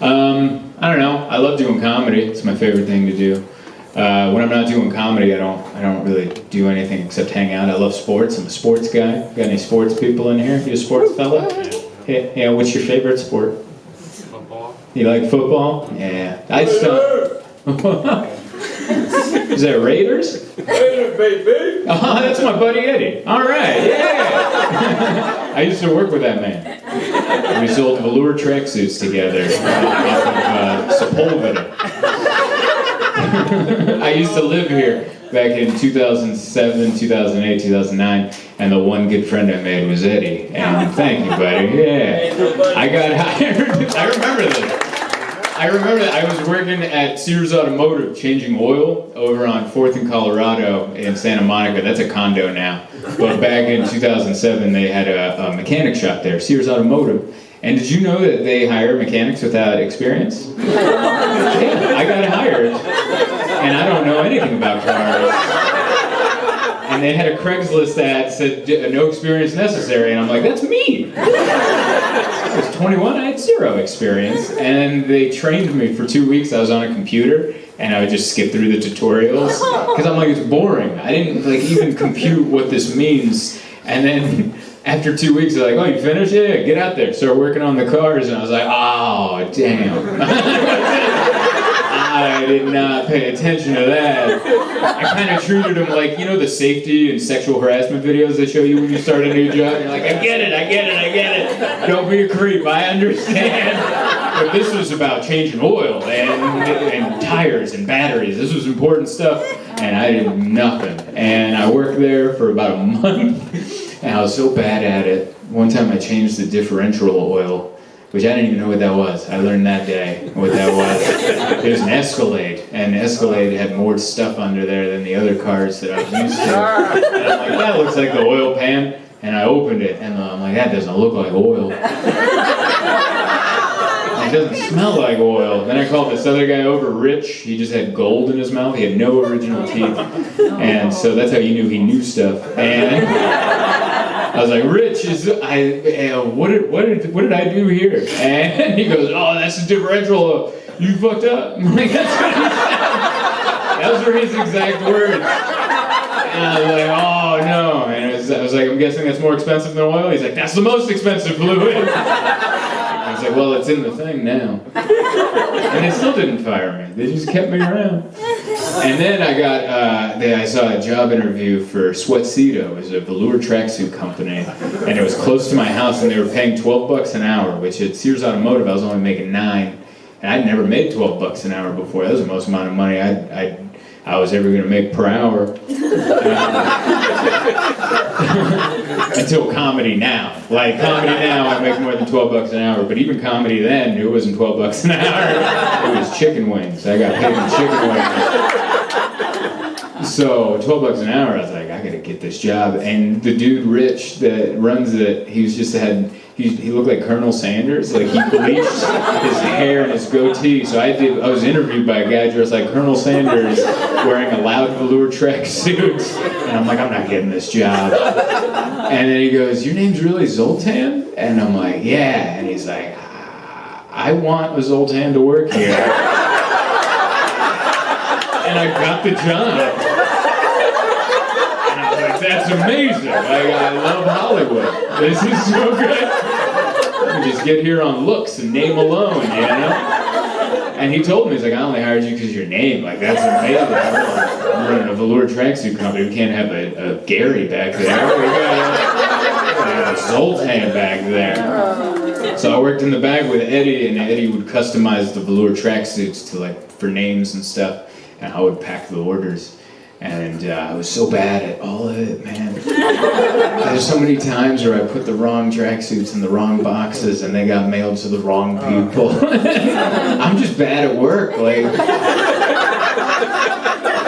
I don't know. I love doing comedy. It's my favorite thing to do. When I'm not doing comedy, I don't really do anything except hang out. I love sports. I'm a sports guy. Got any sports people in here? You a sports fella? Yeah. What's your favorite sport? Football. You like football? Yeah. I just don't. Is that Raiders? Raiders, baby. Oh, that's my buddy Eddie. All right, yeah. I used to work with that man. We sold velour tracksuits together off of Sepulveda. I used to live here back in 2007, 2008, 2009, and the one good friend I made was Eddie. And thank you, buddy. Yeah. I got hired. I remember this. I remember that I was working at Sears Automotive changing oil over on 4th and Colorado in Santa Monica. That's a condo now. But back in 2007, they had a mechanic shop there, Sears Automotive. And did you know that they hire mechanics without experience? Yeah, I got hired, and I don't know anything about cars. And they had a Craigslist ad that said no experience necessary, and I'm like, that's me! I was 21, I had 0 experience, and they trained me for 2 weeks. I was on a computer, and I would just skip through the tutorials, because I'm like, it's boring. I didn't even compute what this means, and then after 2 weeks, they're like, oh, you finished? Yeah, get out there. Start working on the cars, and I was like, oh, damn. I did not pay attention to that. I kind of treated them like, you know, the safety and sexual harassment videos they show you when you start a new job? You're like, I get it. Don't be a creep, I understand. But this was about changing oil and tires and batteries. This was important stuff, and I did nothing. And I worked there for about a month, and I was so bad at it. One time I changed the differential oil, which I didn't even know what that was. I learned that day what that was. It was an Escalade, and Escalade had more stuff under there than the other cars that I was used to. And I'm like, that looks like the oil pan. And I opened it, and I'm like, that doesn't look like oil. It doesn't smell like oil. Then I called this other guy over, Rich. He just had gold in his mouth. He had no original teeth. And so that's how you knew he knew stuff. And I was like, Rich, what did I do here? And he goes, oh, that's the differential. You fucked up. I'm like, that's what he said. Those were his exact words. And I was like, oh no. And I was like, I'm guessing that's more expensive than oil? He's like, that's the most expensive fluid. I was like, well, it's in the thing now. And they still didn't fire me. They just kept me around. And then I saw a job interview for Sweatcedo. It was a velour tracksuit company. And it was close to my house, and they were paying $12 an hour, which at Sears Automotive, I was only making $9. And I'd never made $12 an hour before. That was the most amount of money I was ever going to make per hour. Until Comedy Now. Like, Comedy Now, I make more than $12 an hour. But even Comedy then, it wasn't $12 an hour. It was chicken wings. I got paid in chicken wings. So, $12 an hour, I was like, I got to get this job. And the dude, Rich, that runs it, he looked like Colonel Sanders. Like, he bleached his hair and his goatee. So I was interviewed by a guy dressed like Colonel Sanders wearing a loud velour tracksuit. And I'm like, I'm not getting this job. And then he goes, your name's really Zoltan? And I'm like, yeah. And he's like, I want a Zoltan to work here. And I got the job. That's amazing. I love Hollywood. This is so good. You just get here on looks and name alone, you know? And he told me, he's like, I only hired you because of your name. Like, that's amazing. I'm running a velour tracksuit company. We can't have a Gary back there. We got a Zoltan back there. So I worked in the back with Eddie, and Eddie would customize the velour tracksuits for names and stuff, and I would pack the orders. And I was so bad at all of it, man. There's so many times where I put the wrong tracksuits in the wrong boxes and they got mailed to the wrong people. I'm just bad at work. Like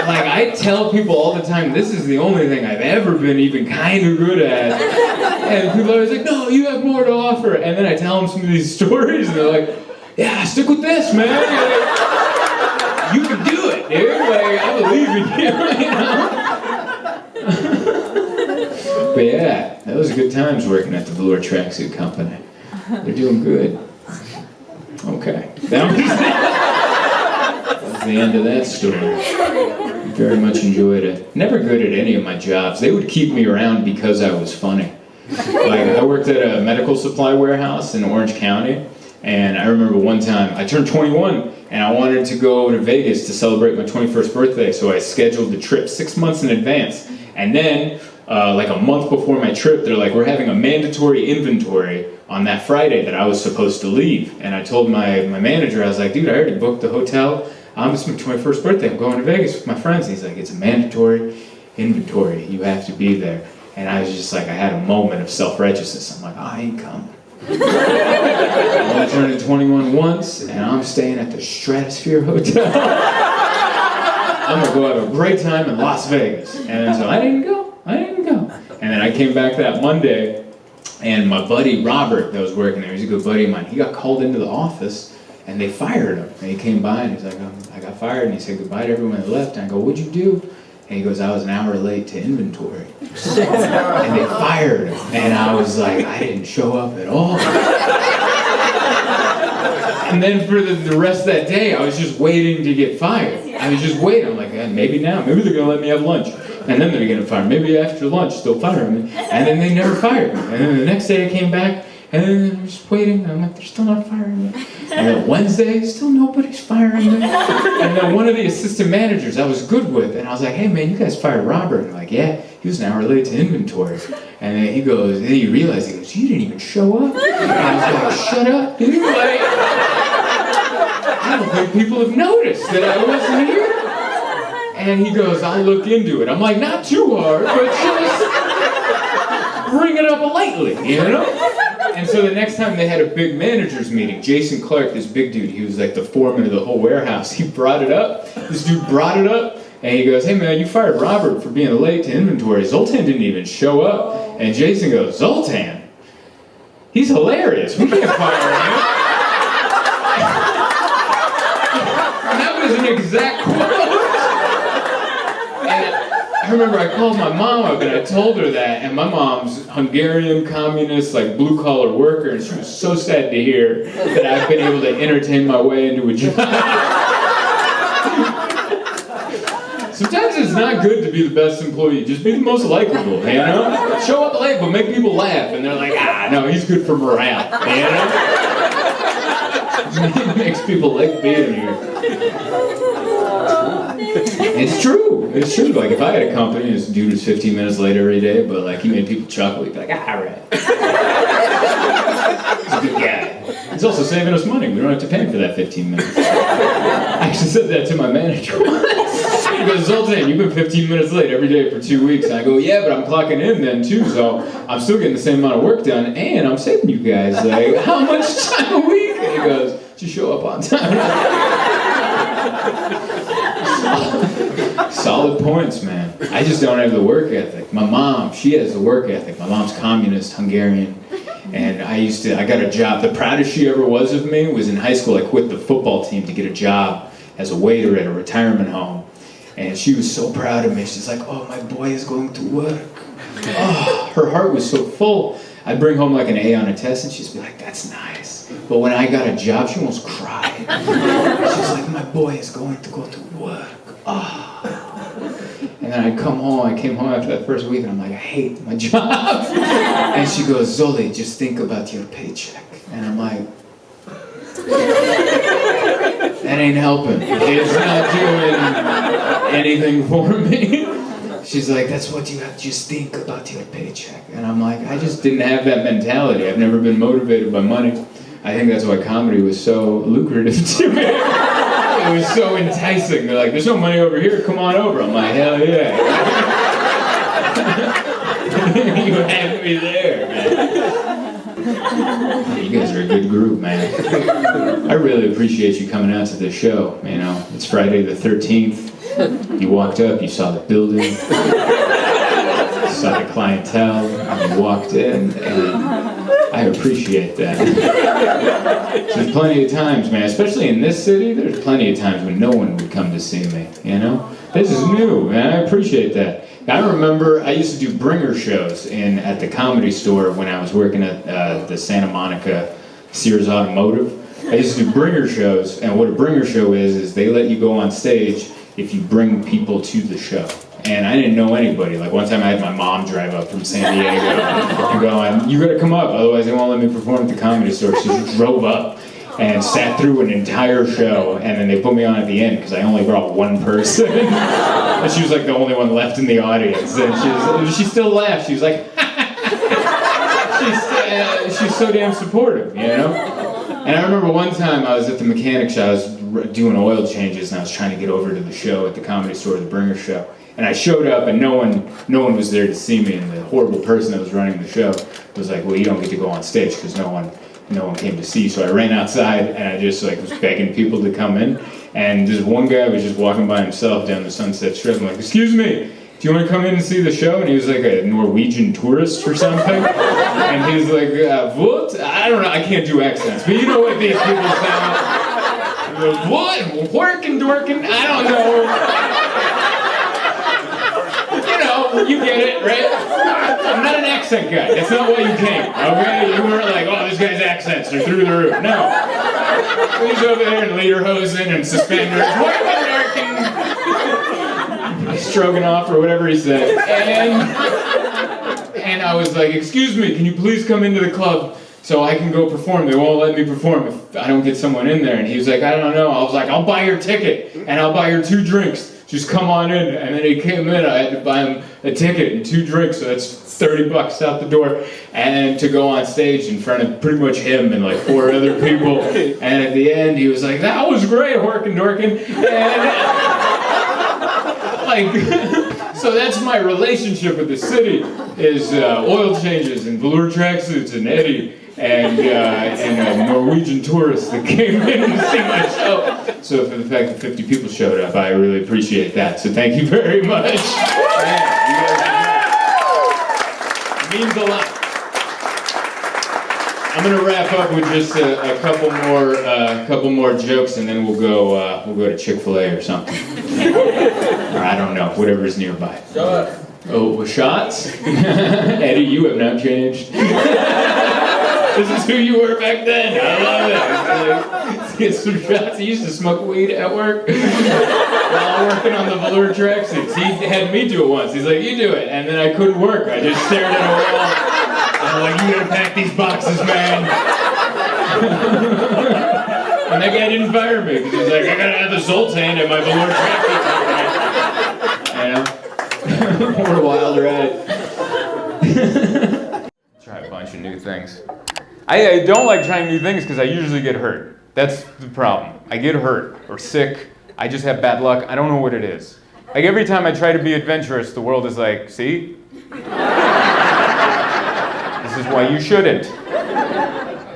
I tell people all the time, this is the only thing I've ever been even kind of good at. And people are always like, no, you have more to offer. And then I tell them some of these stories and they're like, yeah, stick with this, man. You can do it, dude. Like, I believe in you, But yeah, that was good times working at the velour tracksuit company. They're doing good. Okay. That was the end of that story. Very much enjoyed it. Never good at any of my jobs. They would keep me around because I was funny. Like, I worked at a medical supply warehouse in Orange County, and I remember one time, I turned 21, and I wanted to go to Vegas to celebrate my 21st birthday, so I scheduled the trip 6 months in advance. And then, like a month before my trip, they're like, we're having a mandatory inventory on that Friday that I was supposed to leave. And I told my manager, I was like, dude, I already booked the hotel. It's my 21st birthday, I'm going to Vegas with my friends. He's like, it's a mandatory inventory, you have to be there. And I was just like, I had a moment of self-righteousness. I'm like, I ain't coming. I'm only turning 21 once, and I'm staying at the Stratosphere Hotel. I'm gonna go have a great time in Las Vegas. And so I didn't go. And then I came back that Monday, and my buddy Robert that was working there, he's a good buddy of mine, he got called into the office, and they fired him. And he came by, and he's like, I got fired, and he said goodbye to everyone that left. And I go, what'd you do? And he goes, I was an hour late to inventory. And they fired him. And I was like, I didn't show up at all. And then for the rest of that day, I was just waiting to get fired. I was just waiting. I'm like, maybe now. Maybe they're going to let me have lunch. And then they're going to fire me. Maybe after lunch, they'll fire me. And then they never fired me. And then the next day I came back, and then I'm just waiting. I'm like, they're still not firing me. And then Wednesday, still nobody's firing me. And then one of the assistant managers I was good with, and I was like, hey man, you guys fired Robert. And they're like, yeah, he was an hour late to inventory. And then he goes, and then he realized, he goes, you didn't even show up? And I was like, shut up, dude. Like, I don't think people have noticed that I wasn't here. And he goes, I'll look into it. I'm like, not too hard, but just bring it up lightly, you know? And so the next time they had a big managers meeting, Jason Clark, this big dude, he was like the foreman of the whole warehouse, he brought it up. This dude brought it up, and he goes, hey man, you fired Robert for being late to inventory. Zoltan didn't even show up. And Jason goes, Zoltan? He's hilarious. We can't fire him. And that was an exact quote. I remember I called my mom up and I told her that, and my mom's Hungarian communist, like blue-collar worker, and she was so sad to hear that I've been able to entertain my way into a job. Sometimes it's not good to be the best employee, just be the most likable, you know? Show up late, but make people laugh, and they're like, no, he's good for morale, you know? It makes people like being here. It's true. It's true. Like, if I had a company, this dude was 15 minutes late every day, but like he made people chuckle, he'd be like, all right. He's a good guy. He's also saving us money. We don't have to pay him for that 15 minutes. I actually said that to my manager once. He goes, Zoltan, you've been 15 minutes late every day for 2 weeks. And I go, yeah, but I'm clocking in then too, so I'm still getting the same amount of work done, and I'm saving you guys, like, how much time a week? And he goes, just show up on time. Solid points, man. I just don't have the work ethic. My mom, she has the work ethic. My mom's communist, Hungarian. And I got a job. The proudest she ever was of me was in high school. I quit the football team to get a job as a waiter at a retirement home. And she was so proud of me. She's like, oh, my boy is going to work. Oh, her heart was so full. I'd bring home like an A on a test, and she'd be like, that's nice. But when I got a job, she almost cried. She's like, my boy is going to go to work. Oh. And then I came home after that first week, and I'm like, I hate my job. And she goes, Zoli, just think about your paycheck. And I'm like, that ain't helping. It's not doing anything for me. She's like, that's what you have to just think about your paycheck. And I'm like, I just didn't have that mentality. I've never been motivated by money. I think that's why comedy was so lucrative to me. It was so enticing. They're like, there's no money over here, come on over. I'm like, hell yeah. You had me there, man. You guys are a good group, man. I really appreciate you coming out to this show. You know, it's Friday the 13th. You walked up, you saw the building, you saw the clientele, and you walked in, and I appreciate that. There's plenty of times, man, especially in this city, there's plenty of times when no one would come to see me, you know? This is new, man, I appreciate that. I remember I used to do bringer shows at the Comedy Store when I was working at the Santa Monica Sears Automotive. I used to do bringer shows, and what a bringer show is they let you go on stage if you bring people to the show. And I didn't know anybody. Like one time I had my mom drive up from San Diego and going, you gotta come up, otherwise they won't let me perform at the Comedy Store. So she drove up and sat through an entire show, and then they put me on at the end because I only brought one person. And she was like the only one left in the audience. And she still laughed. She was like, she's so damn supportive, you know? And I remember one time I was at the mechanic shop, I was doing oil changes, and I was trying to get over to the show at the Comedy Store, the Bringer show. And I showed up, and no one was there to see me, and the horrible person that was running the show was like, well, you don't get to go on stage because no one came to see. So I ran outside, and I just like was begging people to come in. And this one guy was just walking by himself down the Sunset Strip. I'm like, excuse me, do you want to come in and see the show? And he was like a Norwegian tourist or something. And he was like, what? I don't know, I can't do accents, but you know what these people sound. What? Working, dorking? I don't know. You get it, right? I'm not an accent guy. That's not why you came, okay? You weren't like, oh, this guy's accents are through the roof. No. He's over there in lederhosen and suspenders. Stroganoff or whatever he said. And I was like, excuse me, can you please come into the club so I can go perform? They won't let me perform if I don't get someone in there. And he was like, I don't know. I was like, I'll buy your ticket and I'll buy your 2 drinks. Just come on in. And then he came in, I had to buy him a ticket and 2 drinks, so that's $30 out the door. And to go on stage in front of pretty much him and like 4 other people. And at the end, he was like, that was great, Horkin' Dorkin'. And like, so that's my relationship with the city, is oil changes and velour tracksuits and Eddie. And a Norwegian tourist that came in to see my show. So for the fact that 50 people showed up, I really appreciate that. So thank you very much. Man, you guys are great. It means a lot. I'm gonna wrap up with just a couple more jokes, and then we'll go to Chick-fil-A or something. Or I don't know, whatever's nearby. Oh, shots? Eddie, you have not changed. This is who you were back then. I love it. Let's get some shots. He used to smoke weed at work while working on the velour tracksuits. He had me do it once. He's like, you do it. And then I couldn't work. I just stared at a wall. I'm like, you gotta pack these boxes, man. And that guy didn't fire me because he's like, I gotta have a Zoltan in my velour tracksuit. You know? What a wild ride. Try a bunch of new things. I don't like trying new things because I usually get hurt. That's the problem. I get hurt or sick. I just have bad luck. I don't know what it is. Like every time I try to be adventurous, the world is like, see? This is why you shouldn't.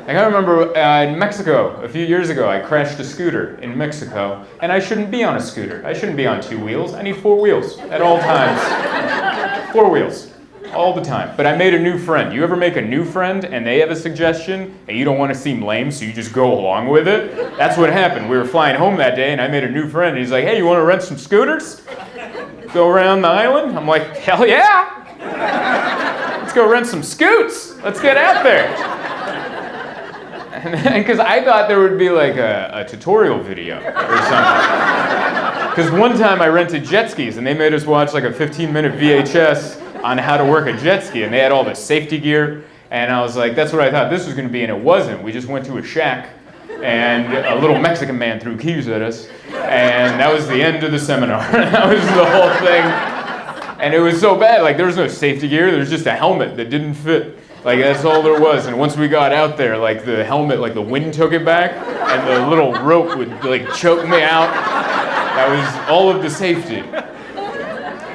Like I remember in Mexico, a few years ago, I crashed a scooter in Mexico, and I shouldn't be on a scooter. I shouldn't be on 2 wheels. I need 4 wheels at all times. 4 wheels. All the time. But I made a new friend. You ever make a new friend and they have a suggestion and you don't want to seem lame, so you just go along with it? That's what happened. We were flying home that day and I made a new friend and he's like, hey, you want to rent some scooters? Go around the island? I'm like, hell yeah! Let's go rent some scoots! Let's get out there! And because I thought there would be like a tutorial video or something. Because one time I rented jet skis and they made us watch like a 15-minute VHS on how to work a jet ski, and they had all the safety gear, and I was like, that's what I thought this was going to be, and it wasn't. We just went to a shack, and a little Mexican man threw keys at us, and that was the end of the seminar. That was the whole thing, and it was so bad. Like, there was no safety gear, there was just a helmet that didn't fit. Like, that's all there was, and once we got out there, like, the helmet, like, the wind took it back, and the little rope would, like, choke me out. That was all of the safety.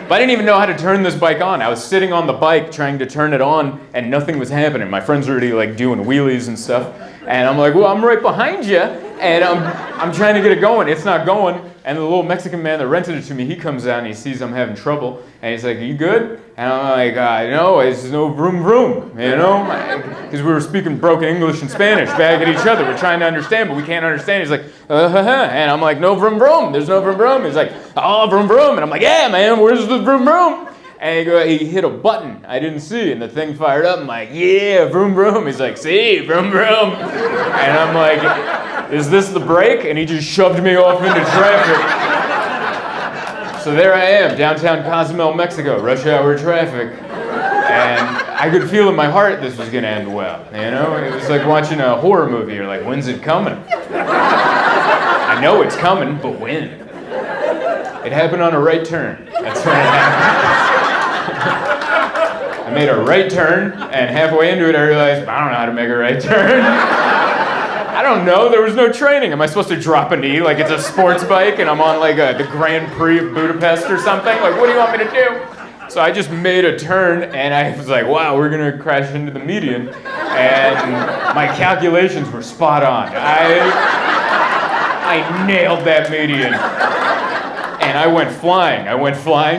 But I didn't even know how to turn this bike on. I was sitting on the bike trying to turn it on and nothing was happening. My friends were already like doing wheelies and stuff. And I'm like, well, I'm right behind you. And I'm trying to get it going. It's not going. And the little Mexican man that rented it to me, he comes out and he sees I'm having trouble. And he's like, are you good? And I'm like, no, it's no vroom vroom, you know? Because we were speaking broken English and Spanish back at each other. We're trying to understand, but we can't understand. He's like, and I'm like, no vroom vroom. There's no vroom vroom. He's like, oh, vroom vroom. And I'm like, yeah, man, where's the vroom vroom? And he hit a button I didn't see, and the thing fired up. I'm like, yeah, vroom, vroom. He's like, see, vroom, vroom. And I'm like, is this the brake? And he just shoved me off into traffic. So there I am, downtown Cozumel, Mexico, rush hour traffic. And I could feel in my heart this was going to end well, you know? It was like watching a horror movie. You're like, when's it coming? I know it's coming, but when? It happened on a right turn. That's when it happened. I made a right turn, and halfway into it, I realized, I don't know how to make a right turn. I don't know, there was no training. Am I supposed to drop a knee like it's a sports bike and I'm on like the Grand Prix of Budapest or something? Like, what do you want me to do? So I just made a turn, and I was like, wow, we're gonna crash into the median. And my calculations were spot on. I nailed that median. And I went flying.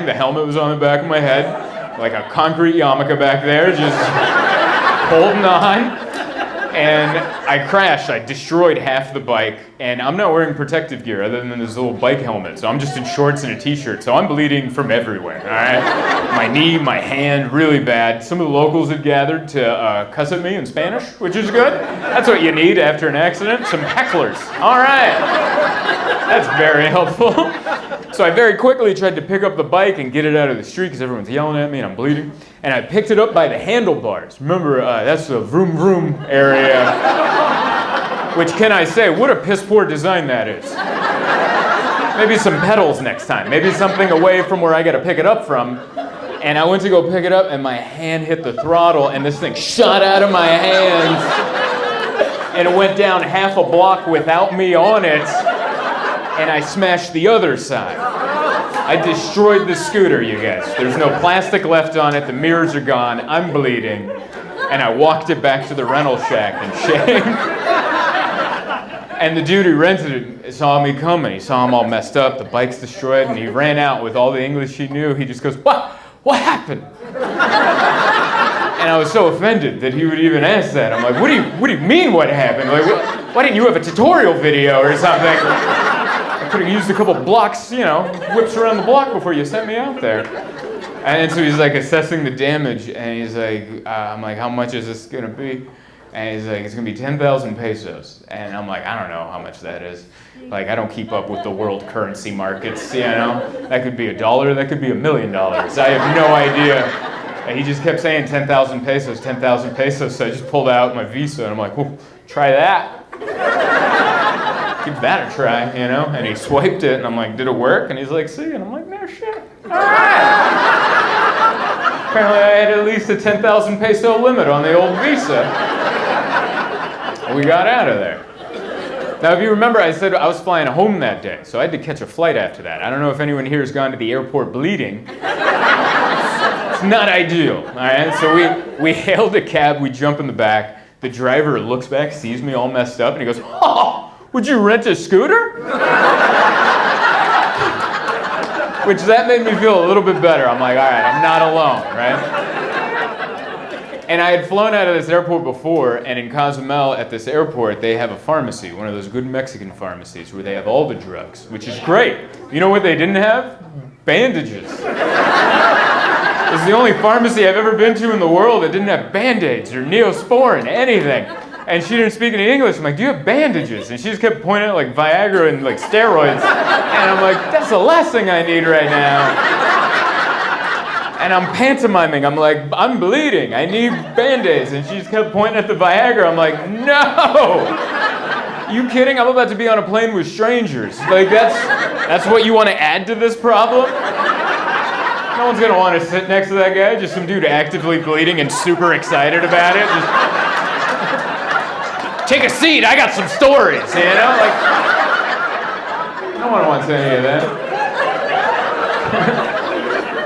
The helmet was on the back of my head, like a concrete yarmulke back there, just holding on. And I crashed. I destroyed half the bike, and I'm not wearing protective gear other than this little bike helmet, so I'm just in shorts and a t-shirt, so I'm bleeding from everywhere, all right? My knee, my hand, really bad. Some of the locals had gathered to cuss at me in Spanish, which is good. That's what you need after an accident, some hecklers. All right. That's very helpful. So I very quickly tried to pick up the bike and get it out of the street because everyone's yelling at me and I'm bleeding. And I picked it up by the handlebars. Remember, that's the vroom vroom area. Which, can I say, what a piss poor design that is. Maybe some pedals next time. Maybe something away from where I got to pick it up from. And I went to go pick it up and my hand hit the throttle and this thing shot out of my hands. And it went down half a block without me on it. And I smashed the other side. I destroyed the scooter, you guys. There's no plastic left on it, the mirrors are gone, I'm bleeding, and I walked it back to the rental shack in shame. And the dude who rented it saw me coming. He saw him all messed up, the bike's destroyed, and he ran out with all the English he knew. He just goes, What happened? And I was so offended that he would even ask that. I'm like, what do you mean what happened? Like, why didn't you have a tutorial video or something? I could have used a couple blocks, whips around the block before you sent me out there. And so he's like assessing the damage, and he's like, I'm like, how much is this gonna be? And he's like, it's gonna be 10,000 pesos. And I'm like, I don't know how much that is. Like, I don't keep up with the world currency markets, That could be $1, that could be $1 million. I have no idea. And he just kept saying 10,000 pesos, 10,000 pesos. So I just pulled out my Visa, and I'm like, well, try that. Give that a try, And he swiped it, and I'm like, did it work? And he's like, see? And I'm like, no shit. All right. Apparently I had at least a 10,000 peso limit on the old Visa. We got out of there. Now, if you remember, I said I was flying home that day, so I had to catch a flight after that. I don't know if anyone here has gone to the airport bleeding. It's not ideal, all right? So we hailed a cab, we jump in the back. The driver looks back, sees me all messed up, and he goes, oh, would you rent a scooter? Which that made me feel a little bit better. I'm like, all right, I'm not alone, right? And I had flown out of this airport before, and in Cozumel at this airport, they have a pharmacy, one of those good Mexican pharmacies where they have all the drugs, which is great. You know what they didn't have? Bandages. It's the only pharmacy I've ever been to in the world that didn't have Band-Aids or Neosporin, anything. And she didn't speak any English. I'm like, do you have bandages? And she just kept pointing at like Viagra and like steroids. And I'm like, that's the last thing I need right now. And I'm pantomiming. I'm like, I'm bleeding. I need Band-Aids. And she just kept pointing at the Viagra. I'm like, no! You kidding? I'm about to be on a plane with strangers. Like, that's what you want to add to this problem? No one's going to want to sit next to that guy. Just some dude actively bleeding and super excited about it. Just, take a seat, I got some stories, Like, no one wants any of that.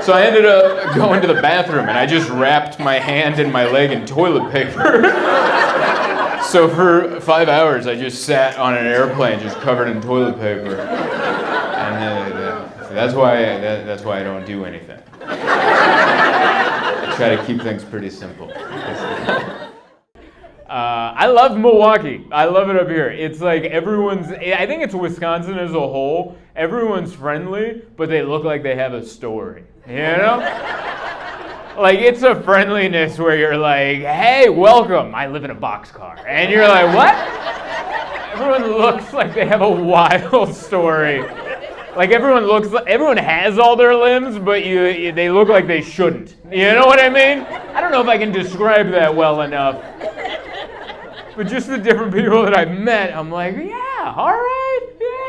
So I ended up going to the bathroom, and I just wrapped my hand and my leg in toilet paper. So for 5 hours, I just sat on an airplane just covered in toilet paper. And that's why I don't do anything. I try to keep things pretty simple. I love Milwaukee. I love it up here. It's like I think it's Wisconsin as a whole. Everyone's friendly, but they look like they have a story, Like, it's a friendliness where you're like, hey, welcome. I live in a boxcar. And you're like, what? Everyone looks like they have a wild story. Like, everyone has all their limbs, but they look like they shouldn't. You know what I mean? I don't know if I can describe that well enough. But just the different people that I've met, I'm like, yeah, all right,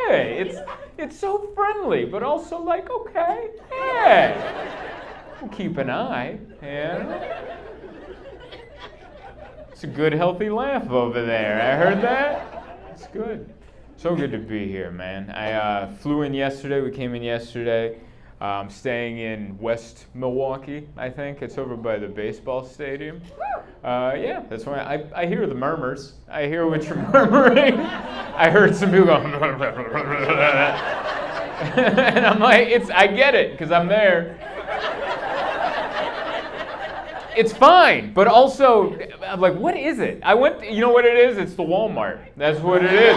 yeah. It's so friendly, but also like, okay, yeah. We'll keep an eye, yeah. It's a good, healthy laugh over there. I heard that. It's good. So good to be here, man. I flew in yesterday. We came in yesterday. I'm staying in West Milwaukee, I think. It's over by the baseball stadium. Yeah, that's why I hear the murmurs. I hear what you're murmuring. I heard some people go, and I'm like, I get it, because I'm there. It's fine, but also, I'm like, what is it? You know what it is? It's the Walmart. That's what it is.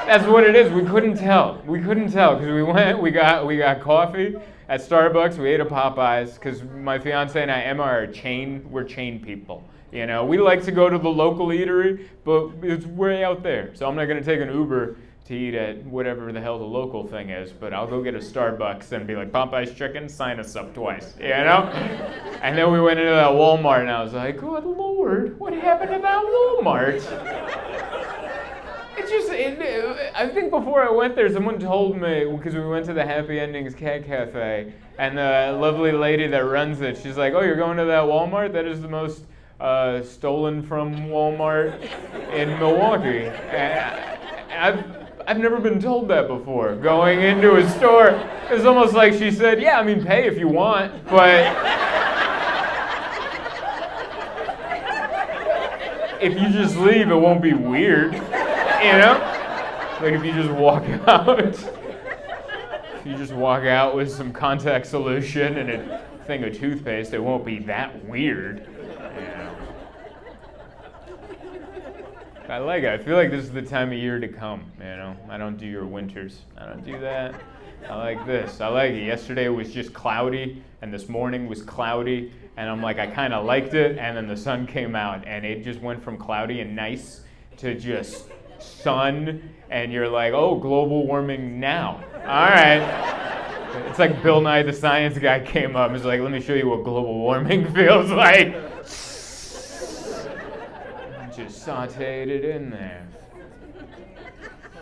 That's what it is. We couldn't tell because we got coffee at Starbucks. We ate a Popeyes because my fiance and I, Emma, we're chain people. You know, we like to go to the local eatery, but it's way out there. So I'm not gonna take an Uber to eat at whatever the hell the local thing is, but I'll go get a Starbucks and be like, Popeye's chicken, sign us up twice, you know? And then we went into that Walmart and I was like, good Lord, what happened to that Walmart? I think before I went there, someone told me, because we went to the Happy Endings Cat Cafe, and the lovely lady that runs it, she's like, oh, you're going to that Walmart? That is the most stolen from Walmart in Milwaukee. And I've never been told that before. Going into a store, it's almost like she said, yeah, I mean, pay if you want, but if you just leave, it won't be weird. You know? Like if you just walk out with some contact solution and a thing of toothpaste, it won't be that weird. Yeah. I like it. I feel like this is the time of year to come, you know? I don't do your winters. I don't do that. I like this. I like it. Yesterday was just cloudy, and this morning was cloudy, and I'm like, I kind of liked it, and then the sun came out, and it just went from cloudy and nice to just sun, and you're like, oh, global warming now. All right. It's like Bill Nye the Science Guy came up and was like, let me show you what global warming feels like. Just sauteed it in there.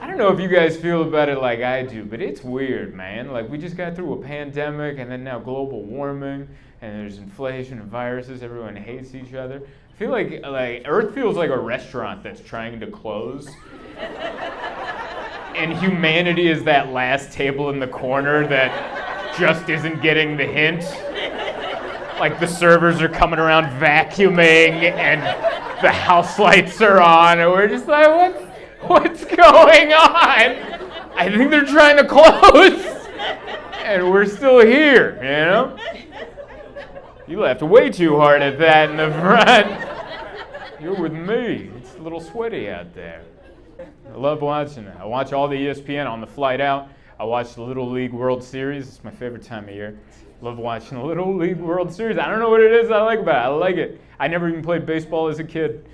I don't know if you guys feel about it like I do, but it's weird, man. Like, we just got through a pandemic, and then now global warming, and there's inflation and viruses. Everyone hates each other. I feel like Earth feels like a restaurant that's trying to close. And humanity is that last table in the corner that just isn't getting the hint. Like the servers are coming around vacuuming and the house lights are on, and we're just like, what's going on? I think they're trying to close. And we're still here, you know? You laughed way too hard at that in the front. You're with me. It's a little sweaty out there. I love watching it. I watch all the ESPN on the flight out. I watch the Little League World Series. It's my favorite time of year. Love watching the Little League World Series. I don't know what it is I like about it. I like it. I never even played baseball as a kid.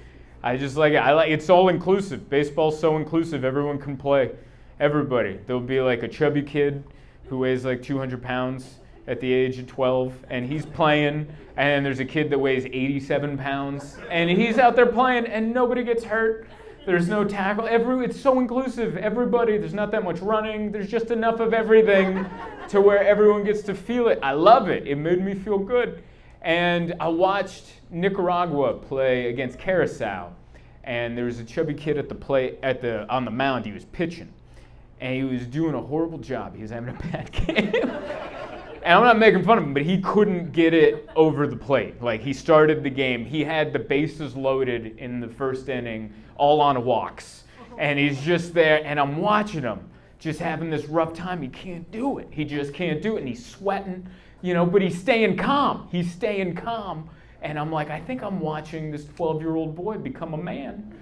I just like it. It's all inclusive. Baseball's so inclusive. Everyone can play. Everybody. There'll be like a chubby kid who weighs like 200 pounds at the age of 12, and he's playing, and there's a kid that weighs 87 pounds, and he's out there playing, and nobody gets hurt. There's no tackle. It's so inclusive. Everybody, there's not that much running. There's just enough of everything to where everyone gets to feel it. I love it. It made me feel good. And I watched Nicaragua play against Curacao, and there was a chubby kid on the mound. He was pitching, and he was doing a horrible job. He was having a bad game. And I'm not making fun of him, but he couldn't get it over the plate. Like, he started the game. He had the bases loaded in the first inning, all on walks. And he's just there, and I'm watching him, just having this rough time. He can't do it. He just can't do it, and he's sweating, but he's staying calm. He's staying calm. And I'm like, I think I'm watching this 12-year-old boy become a man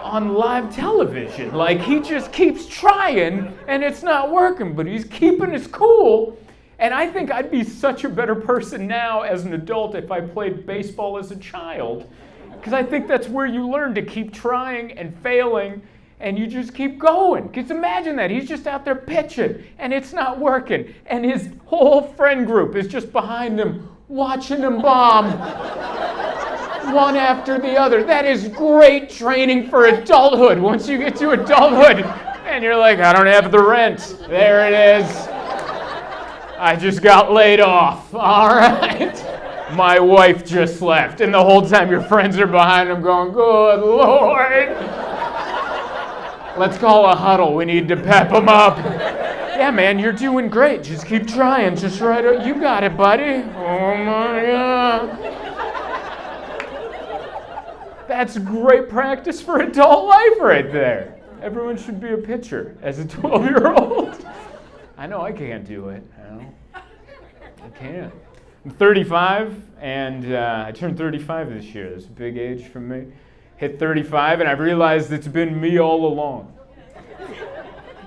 on live television. Like, he just keeps trying, and it's not working, but he's keeping his cool. And I think I'd be such a better person now as an adult if I played baseball as a child. Because I think that's where you learn to keep trying and failing, and you just keep going. Because imagine that. He's just out there pitching, and it's not working. And his whole friend group is just behind him, watching him bomb one after the other. That is great training for adulthood. Once you get to adulthood, and you're like, I don't have the rent. There it is. I just got laid off. All right. My wife just left. And the whole time your friends are behind him going, good Lord. Let's call a huddle. We need to pep him up. Yeah, man, you're doing great. Just keep trying. Just right. You got it, buddy. Oh, my God. That's great practice for adult life right there. Everyone should be a pitcher as a 12-year-old. I know I can't do it. I can't. I'm 35, and I turned 35 this year. That's a big age for me. Hit 35, and I've realized it's been me all along.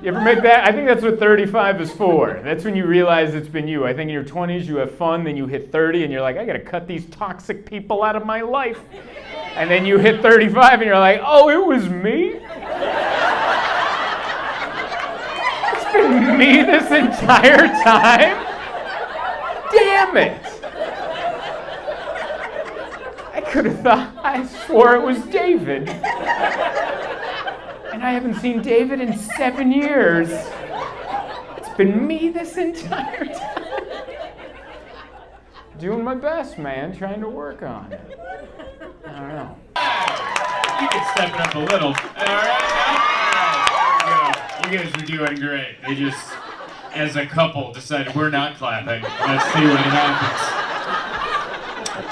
You ever make that? I think that's what 35 is for. That's when you realize it's been you. I think in your 20s you have fun, then you hit 30, and you're like, I got to cut these toxic people out of my life. And then you hit 35, and you're like, oh, it was me? It's been me this entire time? Damn it! I could have thought, I swore it was David. And I haven't seen David in 7 years. It's been me this entire time. Doing my best, man, trying to work on it. I don't know. You can step it up a little. All right, now? You guys are doing great. They just, as a couple, decided we're not clapping. Let's see what happens.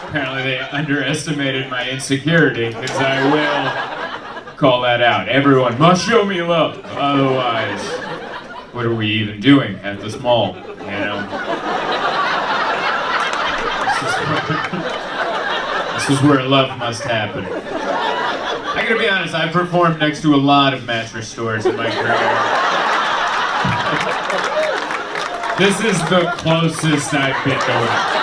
Apparently they underestimated my insecurity, because I will call that out. Everyone must show me love. Otherwise, what are we even doing at this mall? You know? This is where love must happen. I gotta be honest, I've performed next to a lot of mattress stores in my career. This is the closest I've been to it.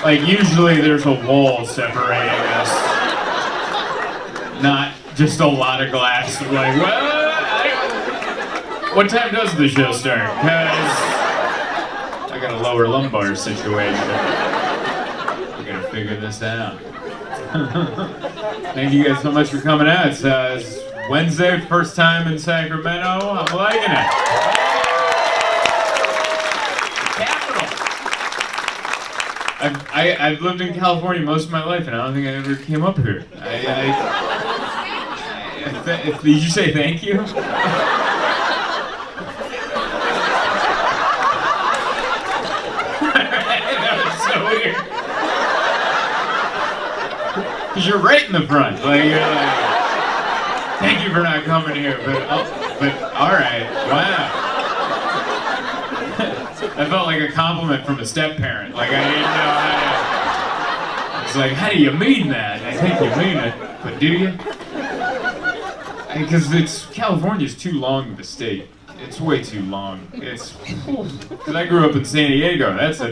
Like, usually there's a wall separating us. Not just a lot of glass. Like, what time does the show start? Because I got a lower lumbar situation. We gotta figure this out. Thank you guys so much for coming out. It's Wednesday, first time in Sacramento. I'm liking it. I've lived in California most of my life, and I don't think I ever came up here. Did you say thank you? That was so weird. Because you're right in the front. Like, you're like, thank you for not coming here, but all right, wow. That felt like a compliment from a step-parent. Like, I didn't know how to... It's like, how do you mean that? I think you mean it, but do you? Because California's too long of a state. It's way too long. Because I grew up in San Diego. That's a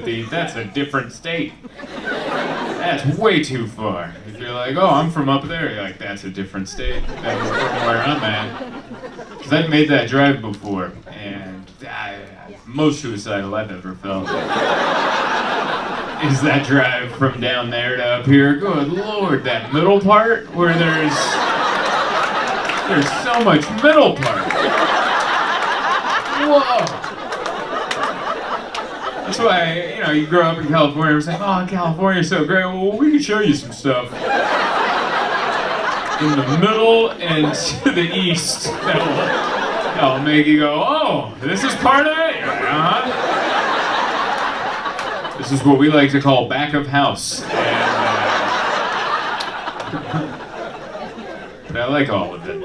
different state. That's way too far. If you're like, oh, I'm from up there, you're like, that's a different state. That's from where I'm at. Because I've made that drive before, and most suicidal I've ever felt is that drive from down there to up here. Good Lord, that middle part where there's so much middle part. Whoa. That's why, you grow up in California, we're saying, oh, California's so great. Well, we can show you some stuff in the middle and to the east that'll make you go, oh, this is part of it? Uh-huh. This is what we like to call back of house. But I like all of it.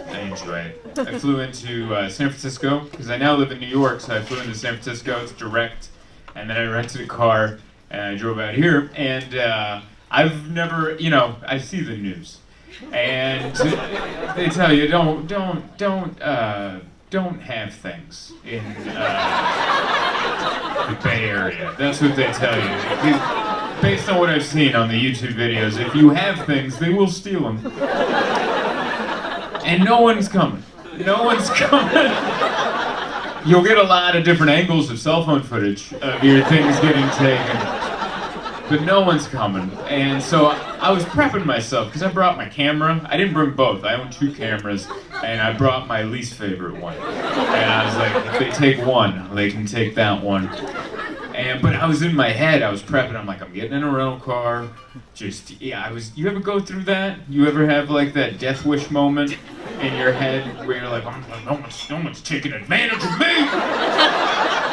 I enjoy it. I flew into San Francisco, because I now live in New York, so I flew into San Francisco. It's direct. And then I rented a car, and I drove out here. And I've never, I see the news. And they tell you, don't don't have things in the Bay Area. That's what they tell you. Based on what I've seen on the YouTube videos, if you have things, they will steal them. And no one's coming. No one's coming. You'll get a lot of different angles of cell phone footage of your things getting taken. But no one's coming. And so I was prepping myself because I brought my camera. I didn't bring both. I own 2 cameras. And I brought my least favorite one. And I was like, if they take one, they can take that one. But I was in my head, I was prepping, I'm like, I'm getting in a rental car. You ever go through that? You ever have like that death wish moment in your head where you're like, no one's taking advantage of me?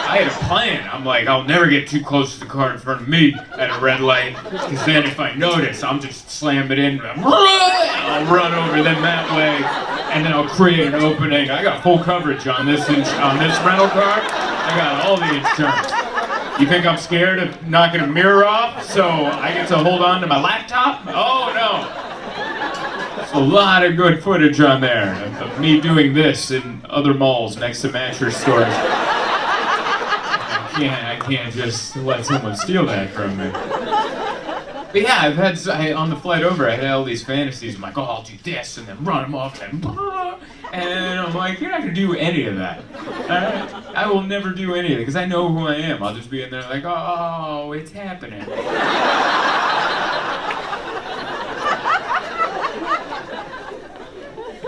I had a plan. I'm like, I'll never get too close to the car in front of me at a red light, because then if I notice, I'll just slam it in, I'll run over them that way, and then I'll create an opening. I got full coverage on this rental car. I got all the insurance. You think I'm scared of knocking a mirror off so I get to hold on to my laptop? Oh no. There's a lot of good footage on there of me doing this in other malls next to mattress stores. I can't just let someone steal that from me. But yeah, on the flight over, I had all these fantasies. I'm like, oh, I'll do this and then run them off and blah. And I'm like, you're not gonna do any of that. I will never do any of it because I know who I am. I'll just be in there like, oh, it's happening.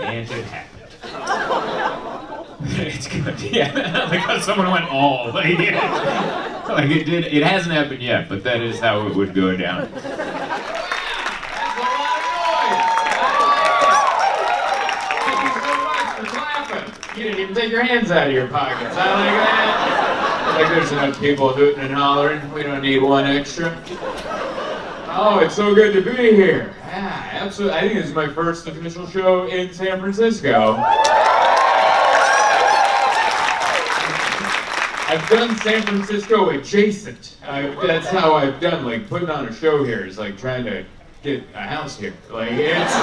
And it happened. It's good, yeah. Like how someone went all like, yeah. Like it did. It hasn't happened yet, but that is how it would go down. You didn't even take your hands out of your pockets. I like that. Like there's enough people hooting and hollering. We don't need one extra. Oh, it's so good to be here. Yeah, absolutely. I think this is my first official show in San Francisco. I've done San Francisco adjacent. That's how I've done, like putting on a show here is like trying to get a house here. Like it's,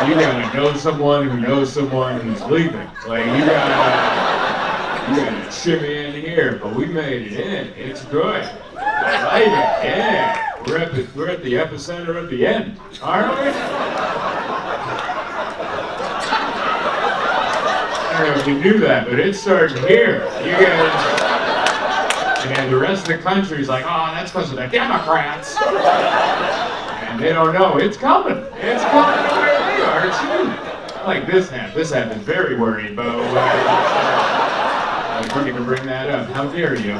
you gotta know someone who knows someone who's leaving. Like you gotta shimmy in here, but we made it in. It's good. I like it, yeah. We're at the epicenter at the end, aren't we? I don't know if you knew that, but it's starting here. You guys, and the rest of the country's like, oh, that's because of the Democrats. And they don't know, it's coming. It's coming to where they are, too. I like this half. This half is very worried about I couldn't even bring that up. How dare you?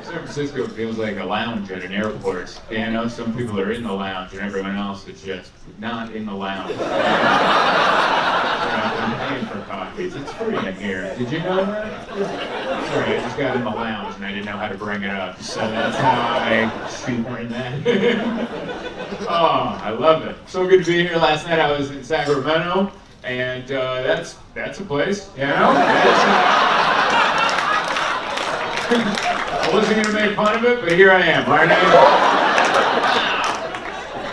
San Francisco feels like a lounge at an airport. You know, some people are in the lounge and everyone else is just not in the lounge. I'm paying for coffees. It's free in here. Did you know that? Sorry, I just got in the lounge and I didn't know how to bring it up. So that's how I shoehorned that. Oh, I love it. So good to be here. Last night I was in Sacramento, and that's a place, you know? I wasn't going to make fun of it, but here I am, aren't I?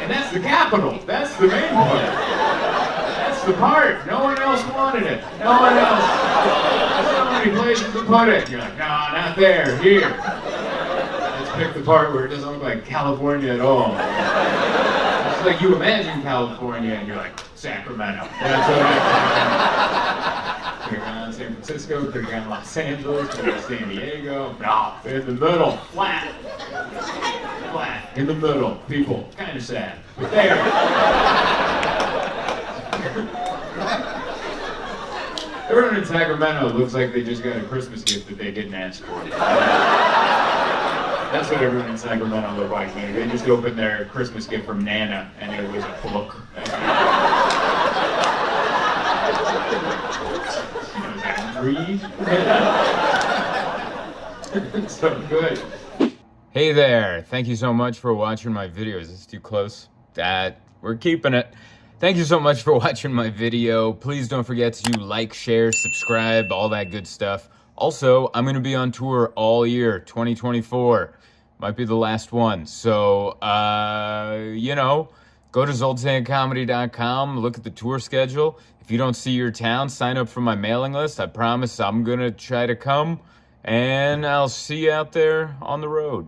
And that's the capital. That's the main part. That's the part. No one else wanted it. No one else. There's so many places to put it. You're like, no, not there. Here. Let's pick the part where it doesn't look like California at all. It's like you imagine California, and you're like, Sacramento. That's what I think. You're on San Francisco, could have gone Los Angeles, could have San Diego. No, in the middle, flat. Flat, in the middle. People, kind of sad, but there. Everyone in Sacramento looks like they just got a Christmas gift that they didn't ask for. That's what everyone in Sacramento looked like. They just opened their Christmas gift from Nana, and it was a book. Read. So good. Hey there, thank you so much for watching my video. Is this too close? We're keeping it. Thank you so much for watching my video. Please don't forget to like, share, subscribe, all that good stuff. Also, I'm going to be on tour all year, 2024. Might be the last one. So, you know, Go to zoltancomedy.com, look at the tour schedule. If you don't see your town, sign up for my mailing list. I promise I'm gonna try to come, and I'll see you out there on the road.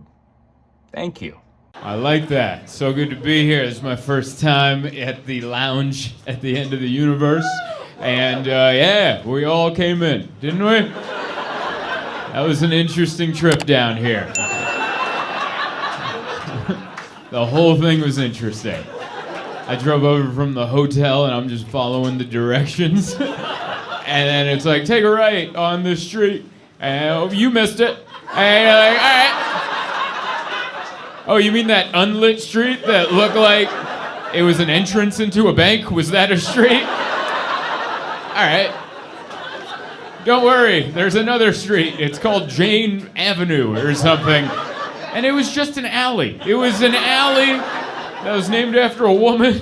Thank you. I like that. So good to be here. This is my first time at the lounge at the end of the universe. And yeah, we all came in, didn't we? That was an interesting trip down here. The whole thing was interesting. I drove over from the hotel and I'm just following the directions. And then it's like, take a right on this street. And oh, you missed it. And you're like, all right. Oh, you mean that unlit street that looked like it was an entrance into a bank? Was that a street? All right. Don't worry, there's another street. It's called Jane Avenue or something. And it was just an alley. It was an alley that was named after a woman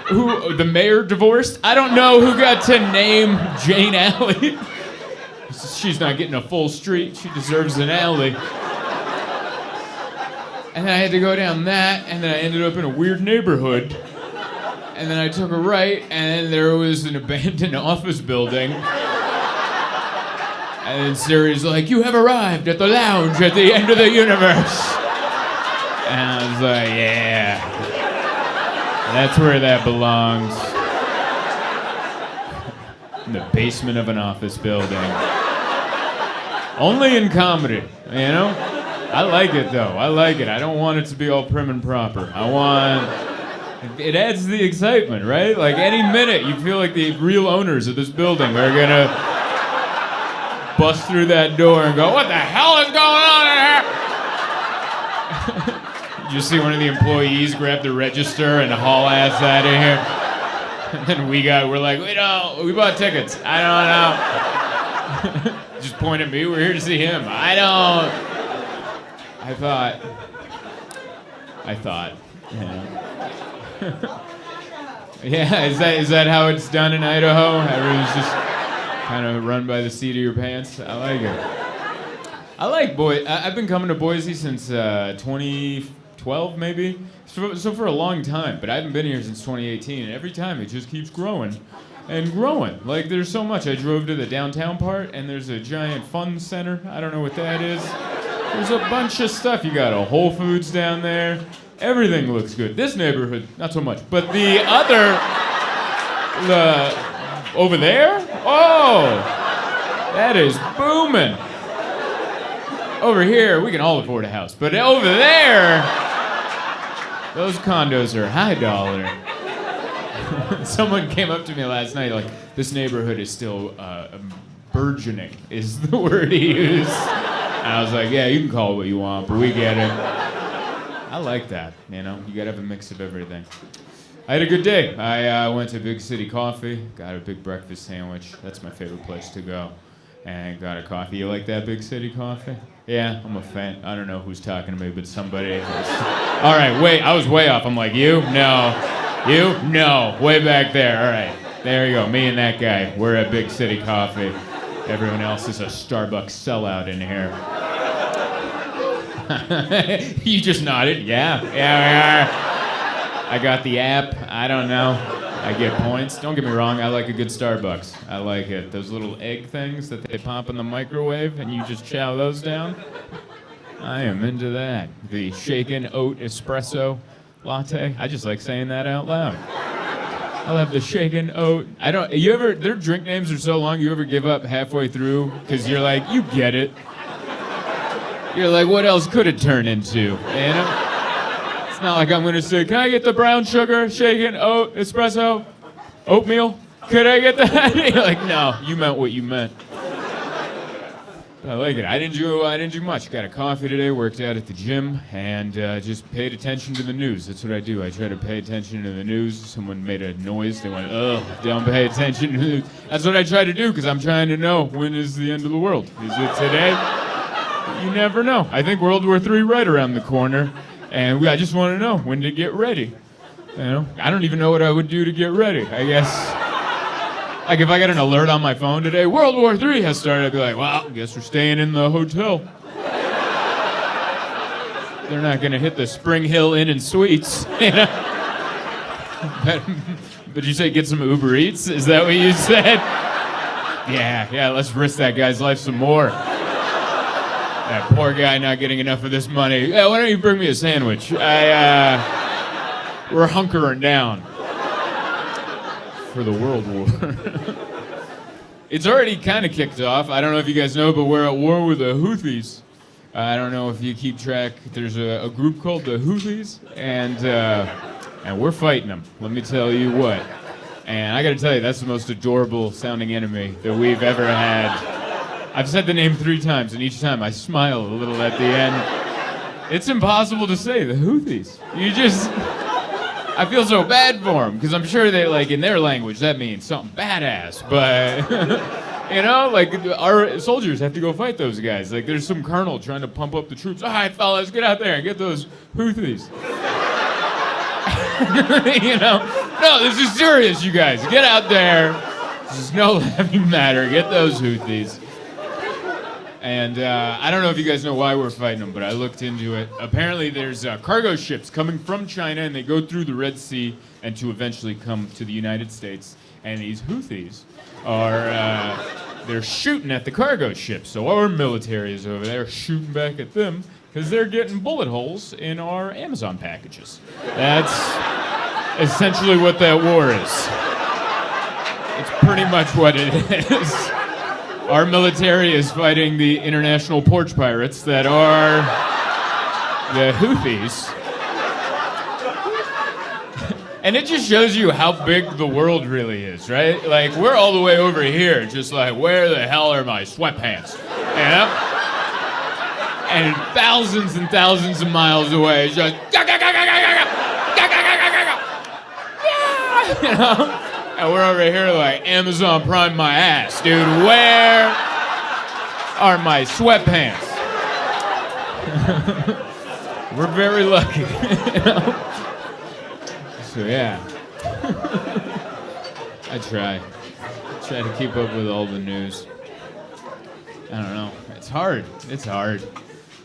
who the mayor divorced. I don't know who got to name Jane Alley. She's not getting a full street. She deserves an alley. And then I had to go down that, and then I ended up in a weird neighborhood. And then I took a right, and there was an abandoned office building. And then Siri's like, you have arrived at the lounge at the end of the universe. And I was like, yeah. That's where that belongs. In the basement of an office building. Only in comedy, you know? I like it though. I like it. I don't want it to be all prim and proper. It adds the excitement, right? Like any minute you feel like the real owners of this building are gonna bust through that door and go, what the hell is going on in here? You see one of the employees grab the register and haul ass out of here. And then we're like, we bought tickets. I don't know. Just point at me, we're here to see him. I thought, you know. Yeah, is that how it's done in Idaho? Everyone's just kind of run by the seat of your pants? I like it. I like I've been coming to Boise since 2012, maybe. So for a long time, but I haven't been here since 2018, and every time it just keeps growing and growing. Like, there's so much. I drove to the downtown part, and there's a giant fun center. I don't know what that is. There's a bunch of stuff. You got a Whole Foods down there. Everything looks good. This neighborhood, not so much. But the over there? Oh, that is booming. Over here, we can all afford a house. But over there, those condos are high dollar. Someone came up to me last night like, this neighborhood is still burgeoning, is the word he used. And I was like, yeah, you can call it what you want, but we get it. I like that, you know? You gotta have a mix of everything. I had a good day. I went to Big City Coffee, got a big breakfast sandwich. That's my favorite place to go. And got a coffee. You like that Big City Coffee? Yeah, I'm a fan. I don't know who's talking to me, but somebody. All right, wait, I was way off. I'm like, you? No. You? No. Way back there. All right. There you go. Me and that guy. We're at Big City Coffee. Everyone else is a Starbucks sellout in here. You just nodded. Yeah, we are. I got the app. I don't know. I get points. Don't get me wrong. I like a good Starbucks. I like it. Those little egg things that they pop in the microwave and you just chow those down. I am into that. The shaken oat espresso latte. I just like saying that out loud. I'll have the shaken oat. Their drink names are so long, you ever give up halfway through? Because you're like, you get it. You're like, what else could it turn into? You know? It's not like I'm going to say, can I get the brown sugar, shaken oat, espresso, oatmeal? Could I get that? You're like, no, you meant what you meant. I like it. I didn't do much. Got a coffee today, worked out at the gym, and just paid attention to the news. That's what I do. I try to pay attention to the news. Someone made a noise. They went, ugh, don't pay attention to the news. That's what I try to do, because I'm trying to know, when is the end of the world? Is it today? You never know. I think World War III right around the corner, and I just want to know when to get ready. You know, I don't even know what I would do to get ready. I guess, like if I got an alert on my phone today, World War III has started, I'd be like, well, I guess we're staying in the hotel. They're not going to hit the Spring Hill Inn and Suites, you know? But you say get some Uber Eats? Is that what you said? Yeah, let's risk that guy's life some more. That poor guy not getting enough of this money. Yeah, why don't you bring me a sandwich? We're hunkering down for the World War. It's already kind of kicked off. I don't know if you guys know, but we're at war with the Houthis. I don't know if you keep track. There's a group called the Houthis, and we're fighting them. Let me tell you what. And I got to tell you, that's the most adorable sounding enemy that we've ever had. I've said the name 3 times, and each time I smile a little at the end. It's impossible to say, the Houthis. I feel so bad for them, because I'm sure they, like, in their language, that means something badass. But, you know, like, our soldiers have to go fight those guys. Like, there's some colonel trying to pump up the troops. All right, fellas, get out there and get those Houthis. You know? No, this is serious, you guys. Get out there. This is no laughing matter. Get those Houthis. And I don't know if you guys know why we're fighting them, but I looked into it. Apparently there's cargo ships coming from China, and they go through the Red Sea and to eventually come to the United States. And these Houthis are, they're shooting at the cargo ships. So our military is over there shooting back at them because they're getting bullet holes in our Amazon packages. That's essentially what that war is. It's pretty much what it is. Our military is fighting the international porch pirates that are the Houthis. And it just shows you how big the world really is, right? Like, we're all the way over here, just like, where the hell are my sweatpants? You know? And thousands and thousands of miles away, it's just, you know? And we're over here like, Amazon Prime my ass, dude. Where are my sweatpants? We're very lucky. You know? So yeah. I try to keep up with all the news. I don't know. It's hard. It's hard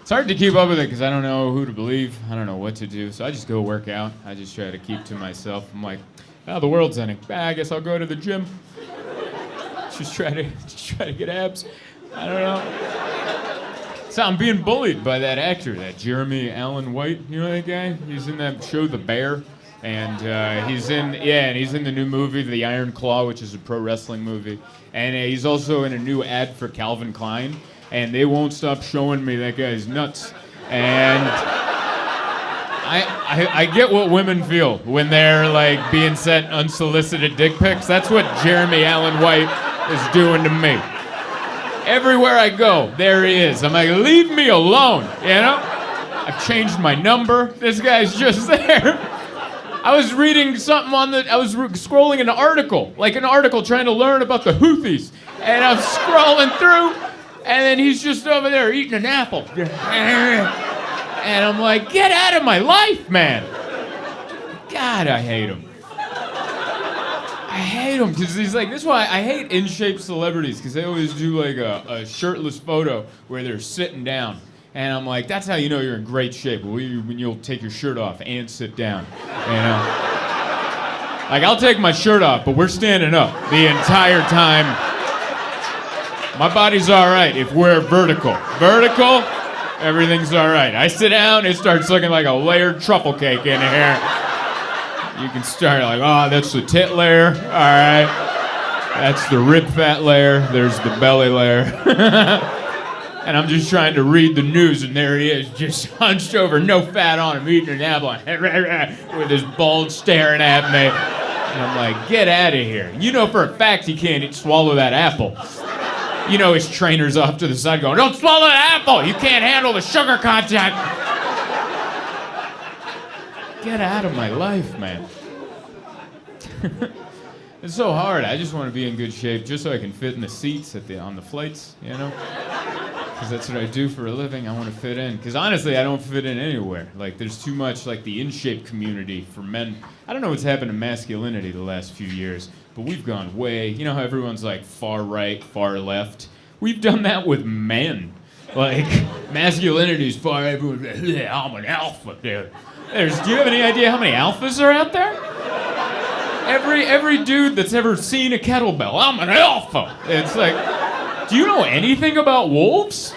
to keep up with it because I don't know who to believe. I don't know what to do. So I just go work out. I just try to keep to myself. I'm like, oh, the world's ending. I guess I'll go to the gym. Just try to get abs. I don't know. So I'm being bullied by that actor, that Jeremy Allen White. You know that guy? He's in that show, The Bear, and he's in the new movie, The Iron Claw, which is a pro wrestling movie, and he's also in a new ad for Calvin Klein. And they won't stop showing me that guy's nuts. And I get what women feel when they're like being sent unsolicited dick pics. That's what Jeremy Allen White is doing to me. Everywhere I go, there he is. I'm like, leave me alone, you know? I've changed my number. This guy's just there. I was reading something I was scrolling an article trying to learn about the Houthis. And I'm scrolling through, and then he's just over there eating an apple. And I'm like, get out of my life, man. God, I hate him. I hate him because he's like, this is why I hate in-shape celebrities, because they always do like a shirtless photo where they're sitting down. And I'm like, that's how you know you're in great shape, when you'll take your shirt off and sit down, you know? Like, I'll take my shirt off, but we're standing up the entire time. My body's all right if we're vertical. Vertical, everything's all right. I sit down, it starts looking like a layered truffle cake in here. You can start like, oh, that's the tit layer. All right. That's the rib fat layer. There's the belly layer. And I'm just trying to read the news, and there he is, just hunched over, no fat on him, eating an apple, with his bulge staring at me. And I'm like, get out of here. You know for a fact he can't swallow that apple. You know his trainer's off to the side going, don't swallow that apple! You can't handle the sugar content! Get out of my life, man. It's so hard. I just want to be in good shape just so I can fit in the seats on the flights, you know? Because that's what I do for a living. I want to fit in. Because honestly, I don't fit in anywhere. Like, there's too much, like, the in-shape community for men. I don't know what's happened to masculinity the last few years, but we've gone way, you know how everyone's like far right, far left? We've done that with men. Like, masculinity's far, everyone's like, yeah, I'm an alpha, dude. Do you have any idea how many alphas are out there? Every dude that's ever seen a kettlebell, I'm an alpha. It's like, do you know anything about wolves?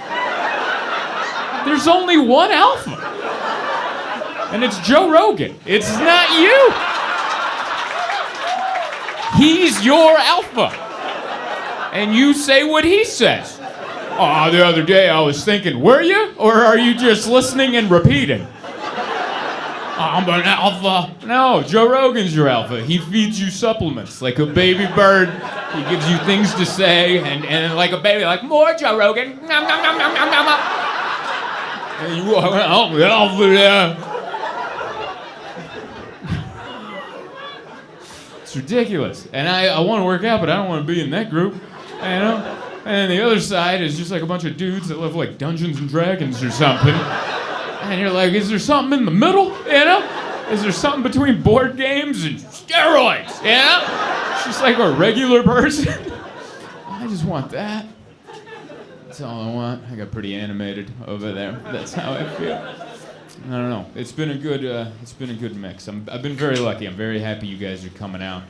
There's only one alpha. And it's Joe Rogan. It's not you. He's your alpha. And you say what he says. Oh, the other day I was thinking, were you? Or are you just listening and repeating? I'm an alpha. No, Joe Rogan's your alpha. He feeds you supplements like a baby bird. He gives you things to say, and like a baby, like, more Joe Rogan. Nom, nom, nom, nom, nom, nom, nom. And you walk around, the alpha there. It's ridiculous. And I want to work out, but I don't want to be in that group. You know? And the other side is just like a bunch of dudes that live like Dungeons and Dragons or something. And you're like, is there something in the middle, you know? Is there something between board games and steroids, you know? It's just like a regular person. I just want that. That's all I want. I got pretty animated over there. That's how I feel. I don't know. It's been a good mix. I've been very lucky. I'm very happy you guys are coming out.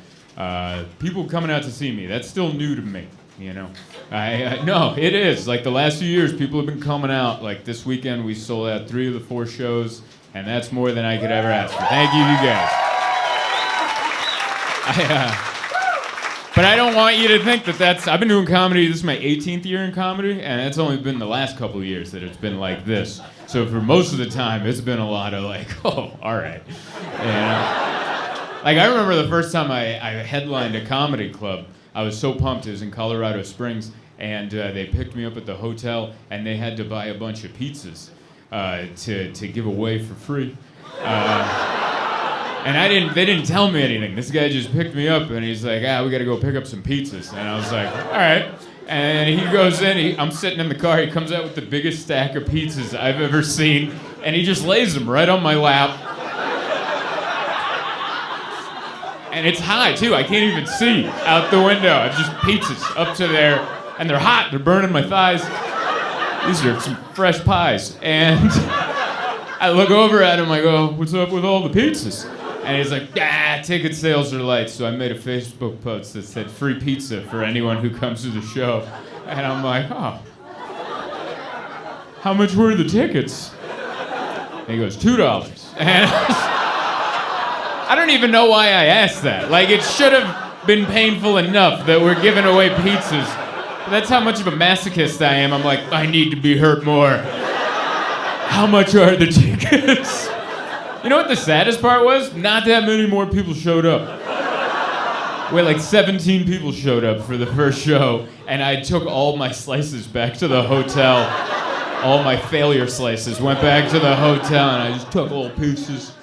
People coming out to see me. That's still new to me. You know, no, it is. Like the last few years, people have been coming out. Like this weekend, we sold out 3 of the 4 shows, and that's more than I could ever ask for. Thank you guys. But I don't want you to think that that's. I've been doing comedy. This is my 18th year in comedy, and it's only been the last couple of years that it's been like this. So for most of the time, it's been a lot of like, oh, all right. You know? Like I remember the first time I headlined a comedy club. I was so pumped. It was in Colorado Springs, and they picked me up at the hotel, and they had to buy a bunch of pizzas to give away for free. And they didn't tell me anything. This guy just picked me up, and he's like, we got to go pick up some pizzas. And I was like, all right. And he goes in. I'm sitting in the car. He comes out with the biggest stack of pizzas I've ever seen, and he just lays them right on my lap. And it's high, too. I can't even see out the window. It's just pizzas up to there. And they're hot. They're burning my thighs. These are some fresh pies. And I look over at him. I go, what's up with all the pizzas? And he's like, ticket sales are light. So I made a Facebook post that said free pizza for anyone who comes to the show. And I'm like, oh. How much were the tickets? And he goes, $2. And I don't even know why I asked that. Like, it should have been painful enough that we're giving away pizzas. But that's how much of a masochist I am. I'm like, I need to be hurt more. How much are the tickets? You know what the saddest part was? Not that many more people showed up. Wait, like 17 people showed up for the first show, and I took all my slices back to the hotel. All my failure slices went back to the hotel, and I just took all pieces.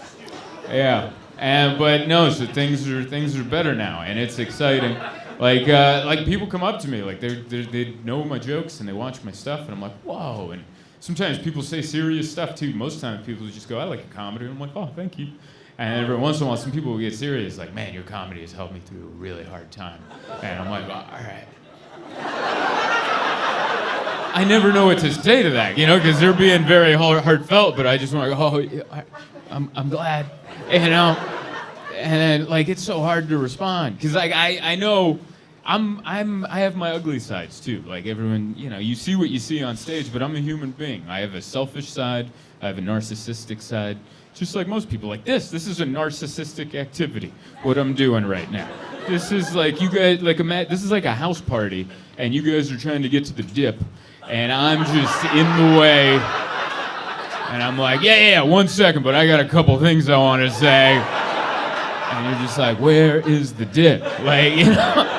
Yeah. But no, so things are better now, and it's exciting. Like people come up to me, like they know my jokes and they watch my stuff, and I'm like, whoa. And sometimes people say serious stuff too. Most times people just go, I like a comedy, and I'm like, oh, thank you. And every once in a while, some people will get serious, like, man, your comedy has helped me through a really hard time. And I'm like, all right. I never know what to say to that, you know, because they're being very heartfelt, but I just want to go, oh, yeah, I'm glad, you know. And then, like, it's so hard to respond because, like, I know I have my ugly sides too. Like everyone, you know, you see what you see on stage, but I'm a human being. I have a selfish side. I have a narcissistic side. Just like most people. Like this is a narcissistic activity. What I'm doing right now. This is like you guys like this is like a house party, and you guys are trying to get to the dip, and I'm just in the way. And I'm like, yeah, 1 second, but I got a couple things I want to say. And you're just like, where is the dip? Like, you know.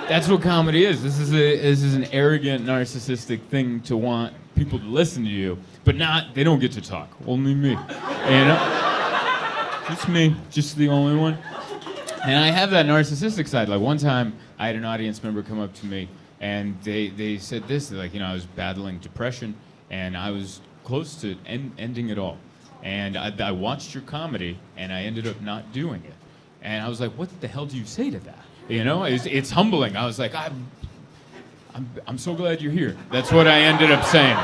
That's what comedy is. This is an arrogant, narcissistic thing to want people to listen to you, but they don't get to talk. Only me. You know? Just me. Just the only one. And I have that narcissistic side. Like one time, I had an audience member come up to me, and they said this, like, you know, I was battling depression, and I was close to ending it all. And I watched your comedy, and I ended up not doing it. And I was like, what the hell do you say to that? You know, it's humbling. I was like, I'm so glad you're here. That's what I ended up saying.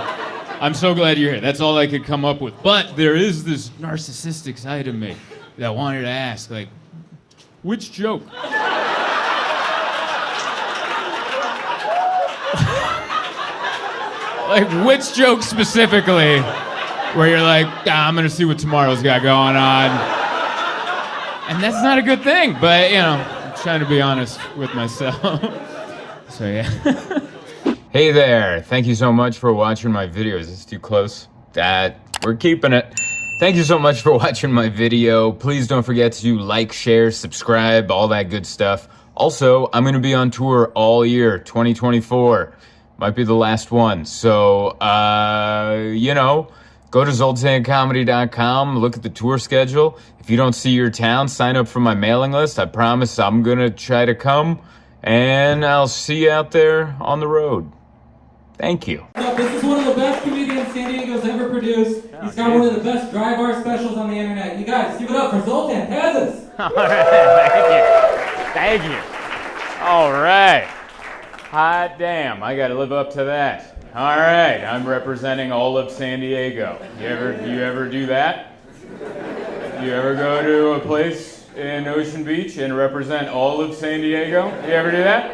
I'm so glad you're here. That's all I could come up with. But there is this narcissistic side of me that wanted to ask, like, which joke? Like, which joke specifically where you're like, I'm gonna see what tomorrow's got going on. And that's not a good thing, but, I'm trying to be honest with myself. So, yeah. Hey there, thank you so much for watching my videos. Is this too close? We're keeping it. Thank you so much for watching my video. Please don't forget to like, share, subscribe, all that good stuff. Also, I'm gonna be on tour all year, 2024. Might be the last one. So, go to zoltancomedy.com, look at the tour schedule. If you don't see your town, sign up for my mailing list. I promise I'm gonna try to come, and I'll see you out there on the road. Thank you. This is one of the best comedians San Diego's ever produced. He's got one of the best dry bar specials on the internet. You guys, give it up for Zoltan Kaszas. All right, thank you. Thank you. All right. Hot damn, I gotta live up to that. All right, I'm representing all of San Diego. You ever do that? You ever go to a place in Ocean Beach and represent all of San Diego? You ever do that?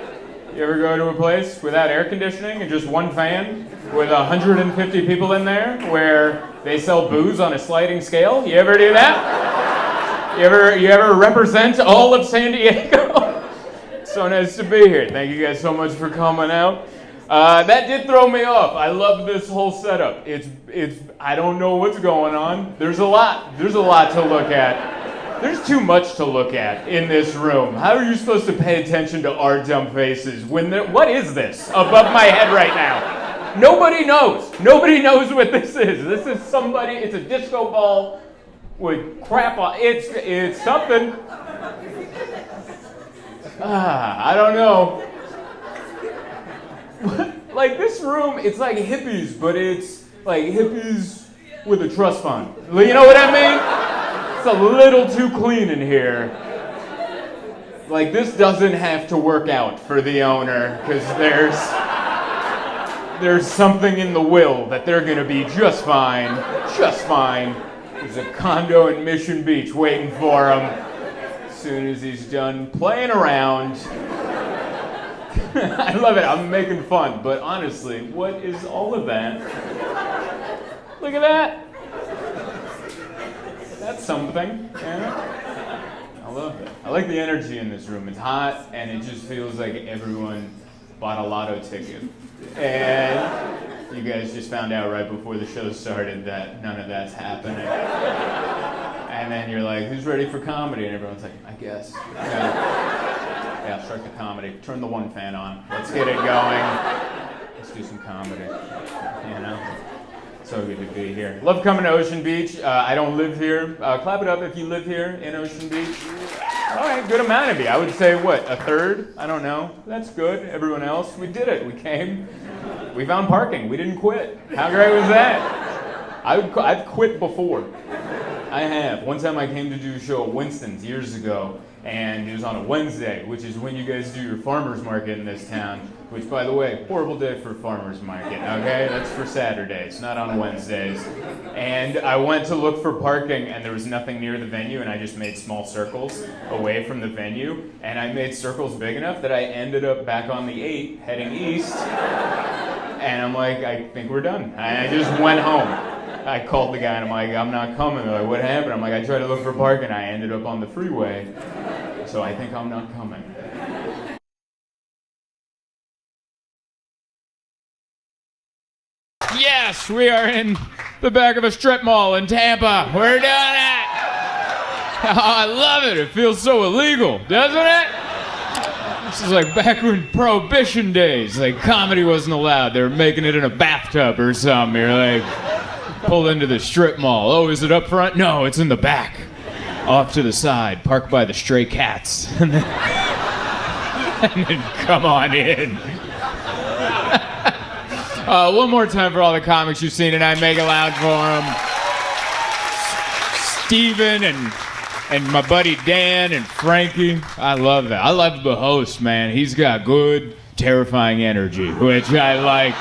You ever go to a place without air conditioning and just one fan with 150 people in there where they sell booze on a sliding scale? You ever do that? You ever represent all of San Diego? So nice to be here. Thank you guys so much for coming out. That did throw me off. I love this whole setup. I don't know what's going on. There's a lot to look at. There's too much to look at in this room. How are you supposed to pay attention to our dumb faces what is this above my head right now? Nobody knows. Nobody knows what this is. This is it's a disco ball with crap on. It's something. I don't know. Like this room, it's like hippies, but it's like hippies with a trust fund. You know what I mean? It's a little too clean in here. Like this doesn't have to work out for the owner because there's something in the will that they're gonna be just fine. There's a condo in Mission Beach waiting for him. As soon as he's done playing around. I love it. I'm making fun, but honestly, what is all of that? Look at that. That's something. Yeah. I love it. I like the energy in this room. It's hot, and it just feels like everyone bought a lotto ticket. And you guys just found out right before the show started that none of that's happening. And then you're like, who's ready for comedy? And everyone's like, I guess. Yeah, start the comedy. Turn the one fan on. Let's get it going. Let's do some comedy. So good to be here. Love coming to Ocean Beach. I don't live here. Clap it up if you live here in Ocean Beach. All right, good amount of you. I would say, a third? I don't know. That's good. Everyone else, we did it. We came. We found parking. We didn't quit. How great was that? I've quit before. I have. One time I came to do a show at Winston's years ago, and it was on a Wednesday, which is when you guys do your farmer's market in this town, which, by the way, horrible day for farmer's market, okay? That's for Saturdays, not on Wednesdays. And I went to look for parking, and there was nothing near the venue, and I just made small circles away from the venue, and I made circles big enough that I ended up back on the 8, heading east, and I'm like, I think we're done. I just went home. I called the guy and I'm like, I'm not coming. They're like, what happened? I'm like, I tried to look for parking. I ended up on the freeway. So I think I'm not coming. Yes, we are in the back of a strip mall in Tampa. We're doing it. Oh, I love it. It feels so illegal, doesn't it? This is like back when Prohibition days. Like comedy wasn't allowed. They were making it in a bathtub or something. You're like, pull into the strip mall. Oh, is it up front? No, it's in the back. Off to the side, parked by the stray cats. And then come on in. One more time for all the comics you've seen tonight. Make it loud for them. Steven and my buddy Dan and Frankie. I love that. I love the host, man. He's got good, terrifying energy, which I like.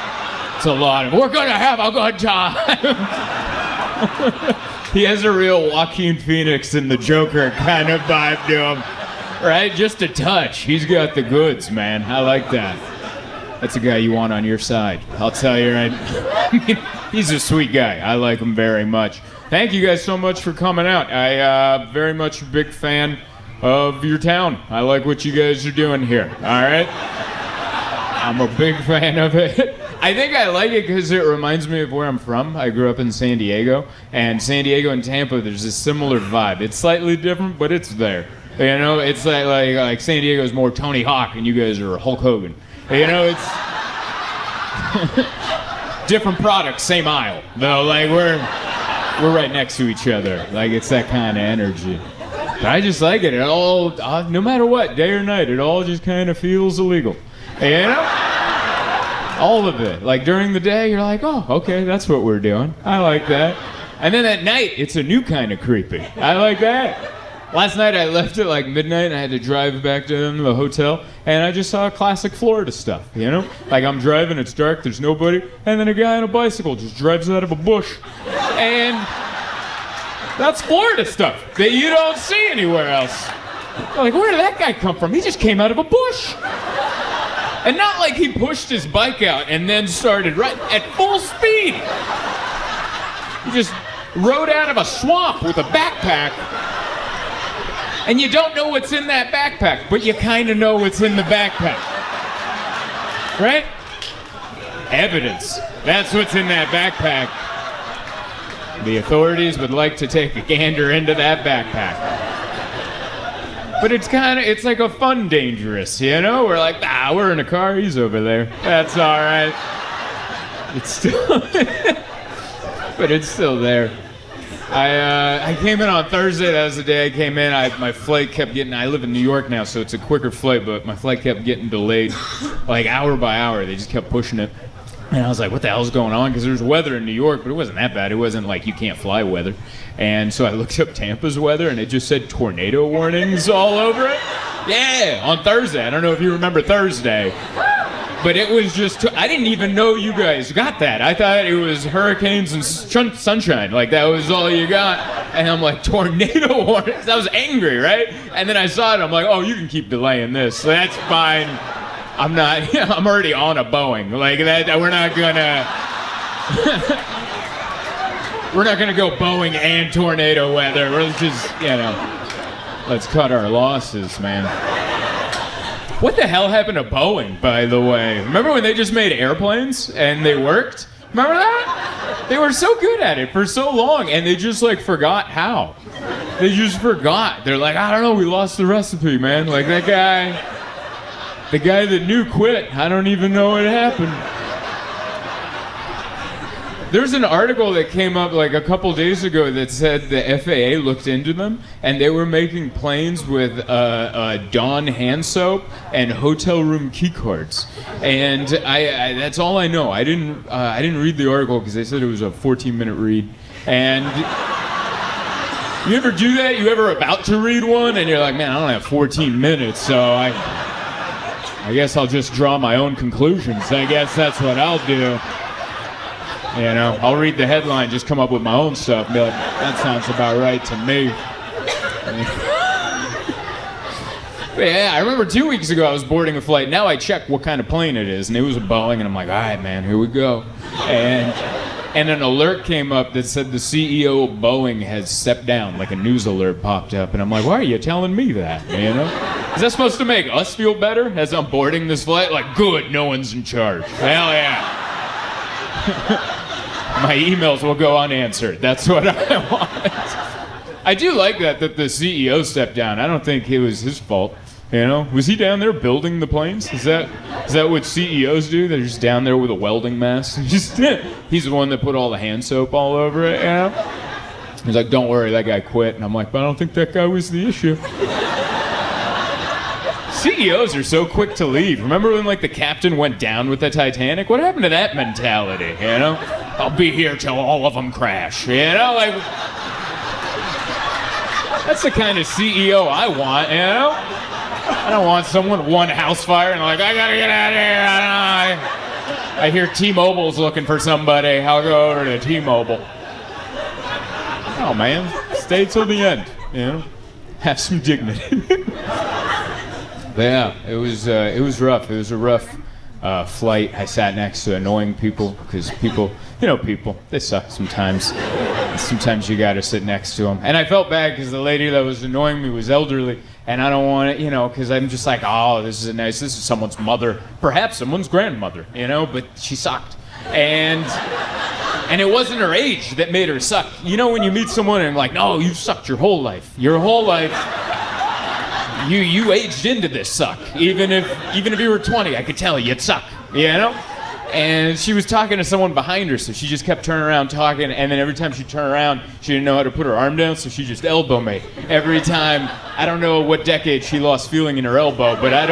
It's a lot of, we're gonna have a good time. He has a real Joaquin Phoenix and the Joker kind of vibe to him. Right? Just a touch. He's got the goods, man. I like that. That's a guy you want on your side. I'll tell you right. I mean, he's a sweet guy. I like him very much. Thank you guys so much for coming out. I very much a big fan of your town. I like what you guys are doing here. All right? I'm a big fan of it. I think I like it because it reminds me of where I'm from. I grew up in San Diego, and San Diego and Tampa, there's a similar vibe. It's slightly different, but it's there. You know, it's like San Diego's more Tony Hawk, and you guys are Hulk Hogan. You know, it's different products, same aisle. Though, like we're right next to each other. Like it's that kind of energy. But I just like it. It all, no matter what, day or night, it all just kind of feels illegal. You know? All of it. Like during the day, you're like, oh, okay, that's what we're doing. I like that. And then at night, it's a new kind of creepy. I like that. Last night I left at like midnight and I had to drive back to the hotel and I just saw classic Florida stuff, you know? Like I'm driving, it's dark, there's nobody, and then a guy on a bicycle just drives out of a bush. And that's Florida stuff that you don't see anywhere else. You're like, where did that guy come from? He just came out of a bush. And not like he pushed his bike out and then started right at full speed. He just rode out of a swamp with a backpack. And you don't know what's in that backpack, but you kind of know what's in the backpack. Right? Evidence. That's what's in that backpack. The authorities would like to take a gander into that backpack. But it's like a fun dangerous, you know? We're like, we're in a car, he's over there. That's all right. It's still, but it's still there. I came in on Thursday. That was the day I came in. My flight kept getting, I live in New York now, so it's a quicker flight, but my flight kept getting delayed, like hour by hour. They just kept pushing it. And I was like, what the hell's going on? Because there's weather in New York, but it wasn't that bad. It wasn't like you can't fly weather. And so I looked up Tampa's weather, and it just said tornado warnings all over it. Yeah, on Thursday. I don't know if you remember Thursday. But it was just, I didn't even know you guys got that. I thought it was hurricanes and sunshine. Like, that was all you got. And I'm like, tornado warnings? I was angry, right? And then I saw it, I'm like, oh, you can keep delaying this. So that's fine. I'm not, I'm already on a Boeing. Like, that, we're not gonna, we're not gonna go Boeing and tornado weather. We're just, let's cut our losses, man. What the hell happened to Boeing, by the way? Remember when they just made airplanes and they worked? Remember that? They were so good at it for so long and they just like forgot how. They just forgot. They're like, I don't know, we lost the recipe, man. Like that guy, the guy that knew quit. I don't even know what happened. There's an article that came up like a couple days ago that said the FAA looked into them and they were making planes with Dawn hand soap and hotel room key cards. And I that's all I know. I didn't read the article because they said it was a 14-minute read. And you ever do that? You ever about to read one and you're like, man, I don't have 14 minutes, so I guess I'll just draw my own conclusions. I guess that's what I'll do. I'll read the headline, just come up with my own stuff, and be like, that sounds about right to me. But yeah, I remember 2 weeks ago I was boarding a flight. Now I check what kind of plane it is, and it was a Boeing, and I'm like, all right, man, here we go. And an alert came up that said the CEO of Boeing has stepped down, like a news alert popped up, and I'm like, why are you telling me that, Is that supposed to make us feel better as I'm boarding this flight? Like, good, no one's in charge. Hell yeah. My emails will go unanswered. That's what I want. I do like that the CEO stepped down. I don't think it was his fault. Was he down there building the planes? Is that what CEOs do? They're just down there with a welding mask. He's the one that put all the hand soap all over it. He's like, don't worry, that guy quit. And I'm like, but I don't think that guy was the issue. CEOs are so quick to leave. Remember when like the captain went down with the Titanic? What happened to that mentality, I'll be here till all of them crash, like that's the kind of CEO I want, I don't want someone one house fire and like, I gotta get out of here. I hear T-Mobile's looking for somebody. I'll go over to T-Mobile. Oh man, stay till the end, have some dignity. But yeah, it was rough. It was a rough flight. I sat next to annoying people because people, they suck sometimes. Sometimes you gotta sit next to them. And I felt bad because the lady that was annoying me was elderly, and I don't want it, because I'm just like, oh, this is someone's mother, perhaps someone's grandmother, but she sucked. And it wasn't her age that made her suck. When you meet someone and like, no, you've sucked your whole life. Your whole life, you aged into this suck. Even if you were 20, I could tell you'd suck, And she was talking to someone behind her, so she just kept turning around talking, and then every time she turned around, she didn't know how to put her arm down, so she just elbow me. Every time, I don't know what decade she lost feeling in her elbow, but I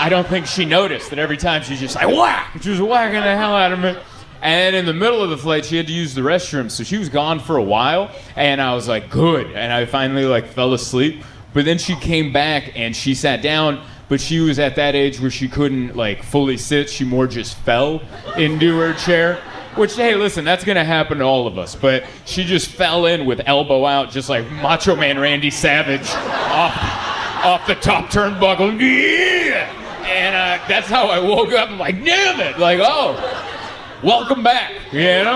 don't think she noticed that every time she's just like, whack! She was whacking the hell out of me. And in the middle of the flight, she had to use the restroom, so she was gone for a while, and I was like, good. And I finally fell asleep, but then she came back and she sat down, but she was at that age where she couldn't fully sit. She more just fell into her chair, which, hey, listen, that's gonna happen to all of us, but she just fell in with elbow out, just like Macho Man Randy Savage off the top turnbuckle. Yeah! And that's how I woke up. I'm like, damn it! Oh, welcome back, And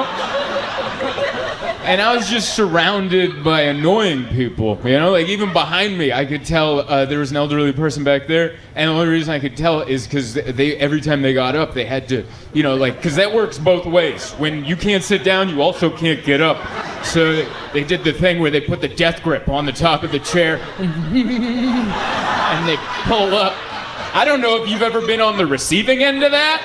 I was just surrounded by annoying people, even behind me, I could tell there was an elderly person back there, and the only reason I could tell is because every time they got up, they had to, because that works both ways. When you can't sit down, you also can't get up. So they did the thing where they put the death grip on the top of the chair, and they pull up. I don't know if you've ever been on the receiving end of that,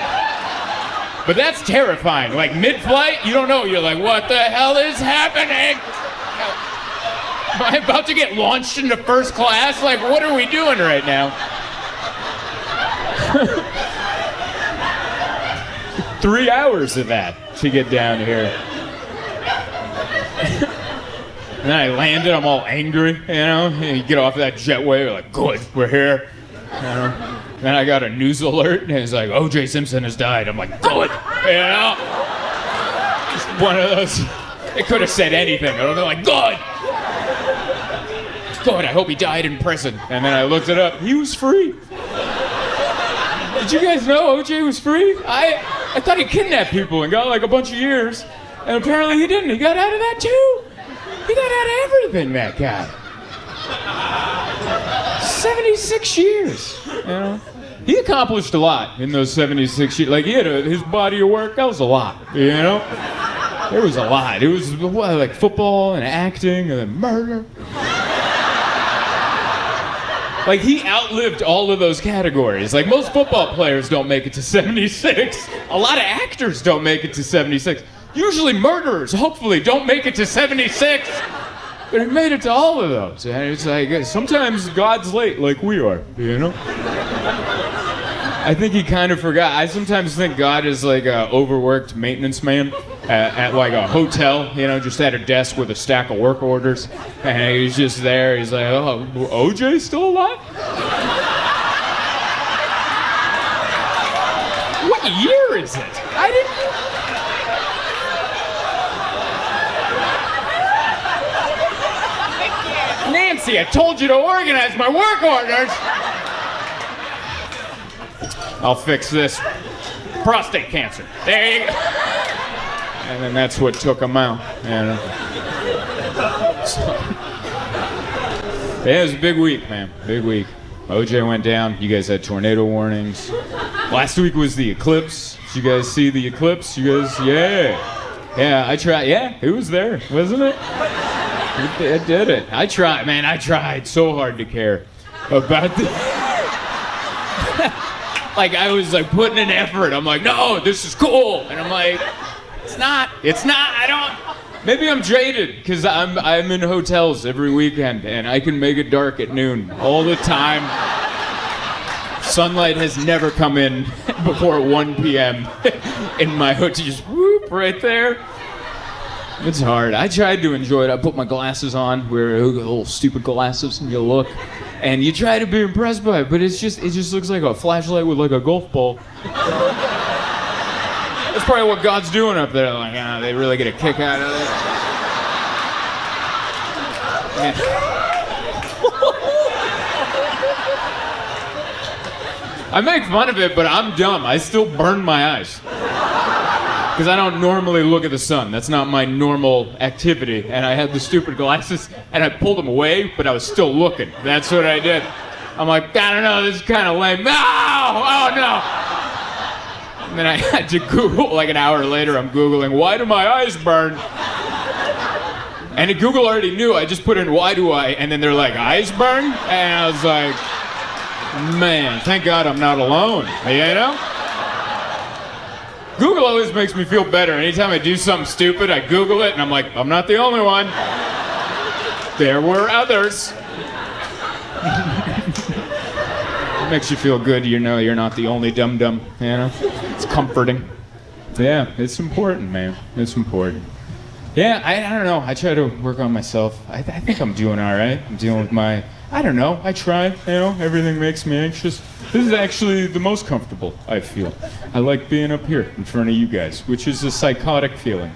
but that's terrifying. Mid-flight, you don't know. You're like, what the hell is happening? Am I about to get launched into first class? What are we doing right now? 3 hours of that to get down here. And then I landed, I'm all angry, and you get off that jetway, you're like, good, we're here. Then I got a news alert, and it's like, O.J. Simpson has died. I'm like, good, Just one of those. It could have said anything. I would have been like, good. Good, I hope he died in prison. And then I looked it up. He was free. Did you guys know O.J. was free? I thought he kidnapped people and got a bunch of years. And apparently he didn't. He got out of that too. He got out of everything, that guy. 76 years, He accomplished a lot in those 76 years. He had his body of work, that was a lot, There was a lot. It was football and acting and then murder. He outlived all of those categories. Most football players don't make it to 76. A lot of actors don't make it to 76. Usually murderers, hopefully, don't make it to 76. But he made it to all of those. And it's sometimes God's late like we are, I think he kind of forgot. I sometimes think God is like a overworked maintenance man at a hotel, just at a desk with a stack of work orders. And he's just there. He's like, oh, OJ's still alive? What year is it? I didn't... Nancy, I told you to organize my work orders. I'll fix this. Prostate cancer. There you go. And then that's what took him out. It was a big week, man. Big week. OJ went down. You guys had tornado warnings. Last week was the eclipse. Did you guys see the eclipse? You guys, yeah. Yeah, I tried. Yeah, it was there, wasn't it? It did it. I tried, man. I tried so hard to care about the... I was putting an effort. I'm like, no, this is cool. And I'm like, it's not. I don't... Maybe I'm jaded because I'm in hotels every weekend and I can make it dark at noon all the time. Sunlight has never come in before 1 p.m. in my hotel. Just whoop right there. It's hard. I tried to enjoy it. I put my glasses on, wear little stupid glasses, and you look, and you try to be impressed by it, but it just looks like a flashlight with a golf ball. That's probably what God's doing up there. They really get a kick out of it. I make fun of it, but I'm dumb. I still burn my eyes. Because I don't normally look at the sun. That's not my normal activity. And I had the stupid glasses, and I pulled them away, but I was still looking. That's what I did. I'm like, I don't know, this is kind of lame. No! Oh, no! And then I had to Google, like an hour later, I'm Googling, why do my eyes burn? And Google already knew. I just put in, why do I? And then they're like, eyes burn? And I was like, man, thank God I'm not alone, you know? Google always makes me feel better. Anytime I do something stupid, I Google it, and I'm like, I'm not the only one. There were others. It makes you feel good, you know you're not the only dum-dum, you know? It's comforting. Yeah, it's important, man. It's important. Yeah, I don't know. I try to work on myself. I think I'm doing all right. I'm dealing with my... I don't know. I try. You know, everything makes me anxious. This is actually the most comfortable I feel. I like being up here in front of you guys, which is a psychotic feeling.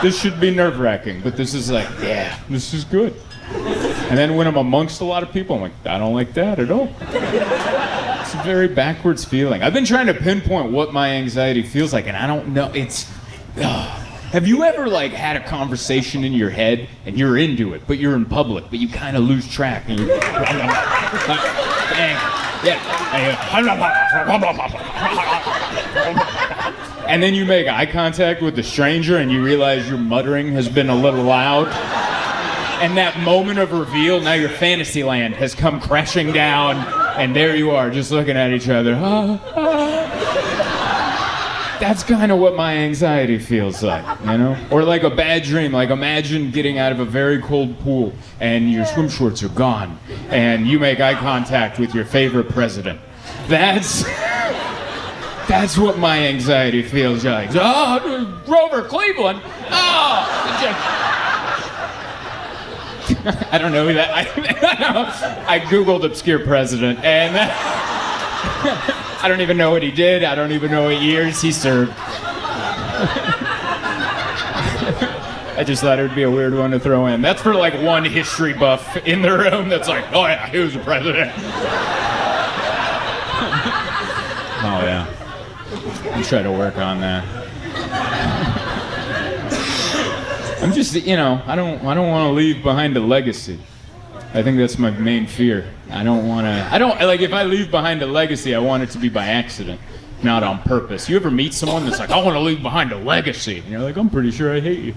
This should be nerve-wracking, but this is like, yeah, this is good. And then when I'm amongst a lot of people, I'm like, I don't like that at all. It's a very backwards feeling. I've been trying to pinpoint what my anxiety feels like, and I don't know. It's... Have you ever like had a conversation in your head and you're into it, but you're in public, but you kind of lose track and you and then you make eye contact with the stranger and you realize your muttering has been a little loud. And that moment of reveal, now your fantasy land has come crashing down and there you are just looking at each other. That's kind of what my anxiety feels like, you know? Or like a bad dream, like imagine getting out of a very cold pool and your swim shorts are gone and you make eye contact with your favorite president. That's what my anxiety feels like. Oh, Grover Cleveland. Oh, I don't know who that, I Googled obscure president and I don't even know what he did. I don't even know what years he served. I just thought it would be a weird one to throw in. That's for like one history buff in the room that's like, oh yeah, he was a president. Oh yeah. I'm trying to work on that. I'm just, you know, I don't want to leave behind a legacy. I think that's my main fear. Like if I leave behind a legacy, I want it to be by accident, not on purpose. You ever meet someone that's like, I want to leave behind a legacy? And you're like, I'm pretty sure I hate you.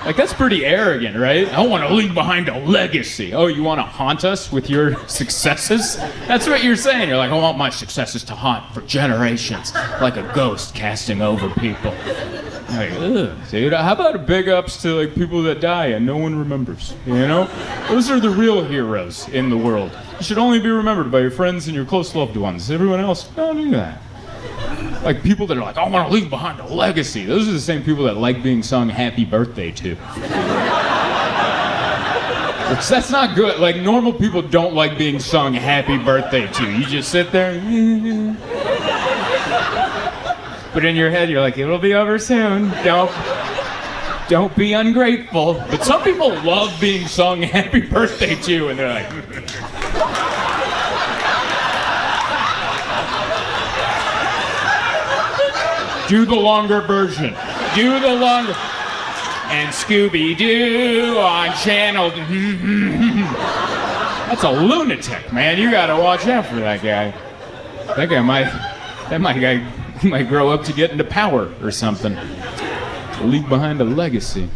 Like that's pretty arrogant, right? I want to leave behind a legacy. Oh, you want to haunt us with your successes? That's what you're saying. You're like, I want my successes to haunt for generations, like a ghost casting over people. Like, ugh, dude, how about big ups to like people that die and no one remembers, you know? Those are the real heroes in the world. You should only be remembered by your friends and your close loved ones. Everyone else, don't do that. Like people that are like, I want to leave behind a legacy. Those are the same people that like being sung happy birthday to. That's not good. Like normal people don't like being sung happy birthday to. You just sit there. But in your head, you're like, it'll be over soon. Don't be ungrateful. But some people love being sung happy birthday to, and they're like, do the longer version. Do the longer. And Scooby-Doo on channel. That's a lunatic, man. You gotta watch out for that guy. That guy might grow up to get into power or something. Leave behind a legacy.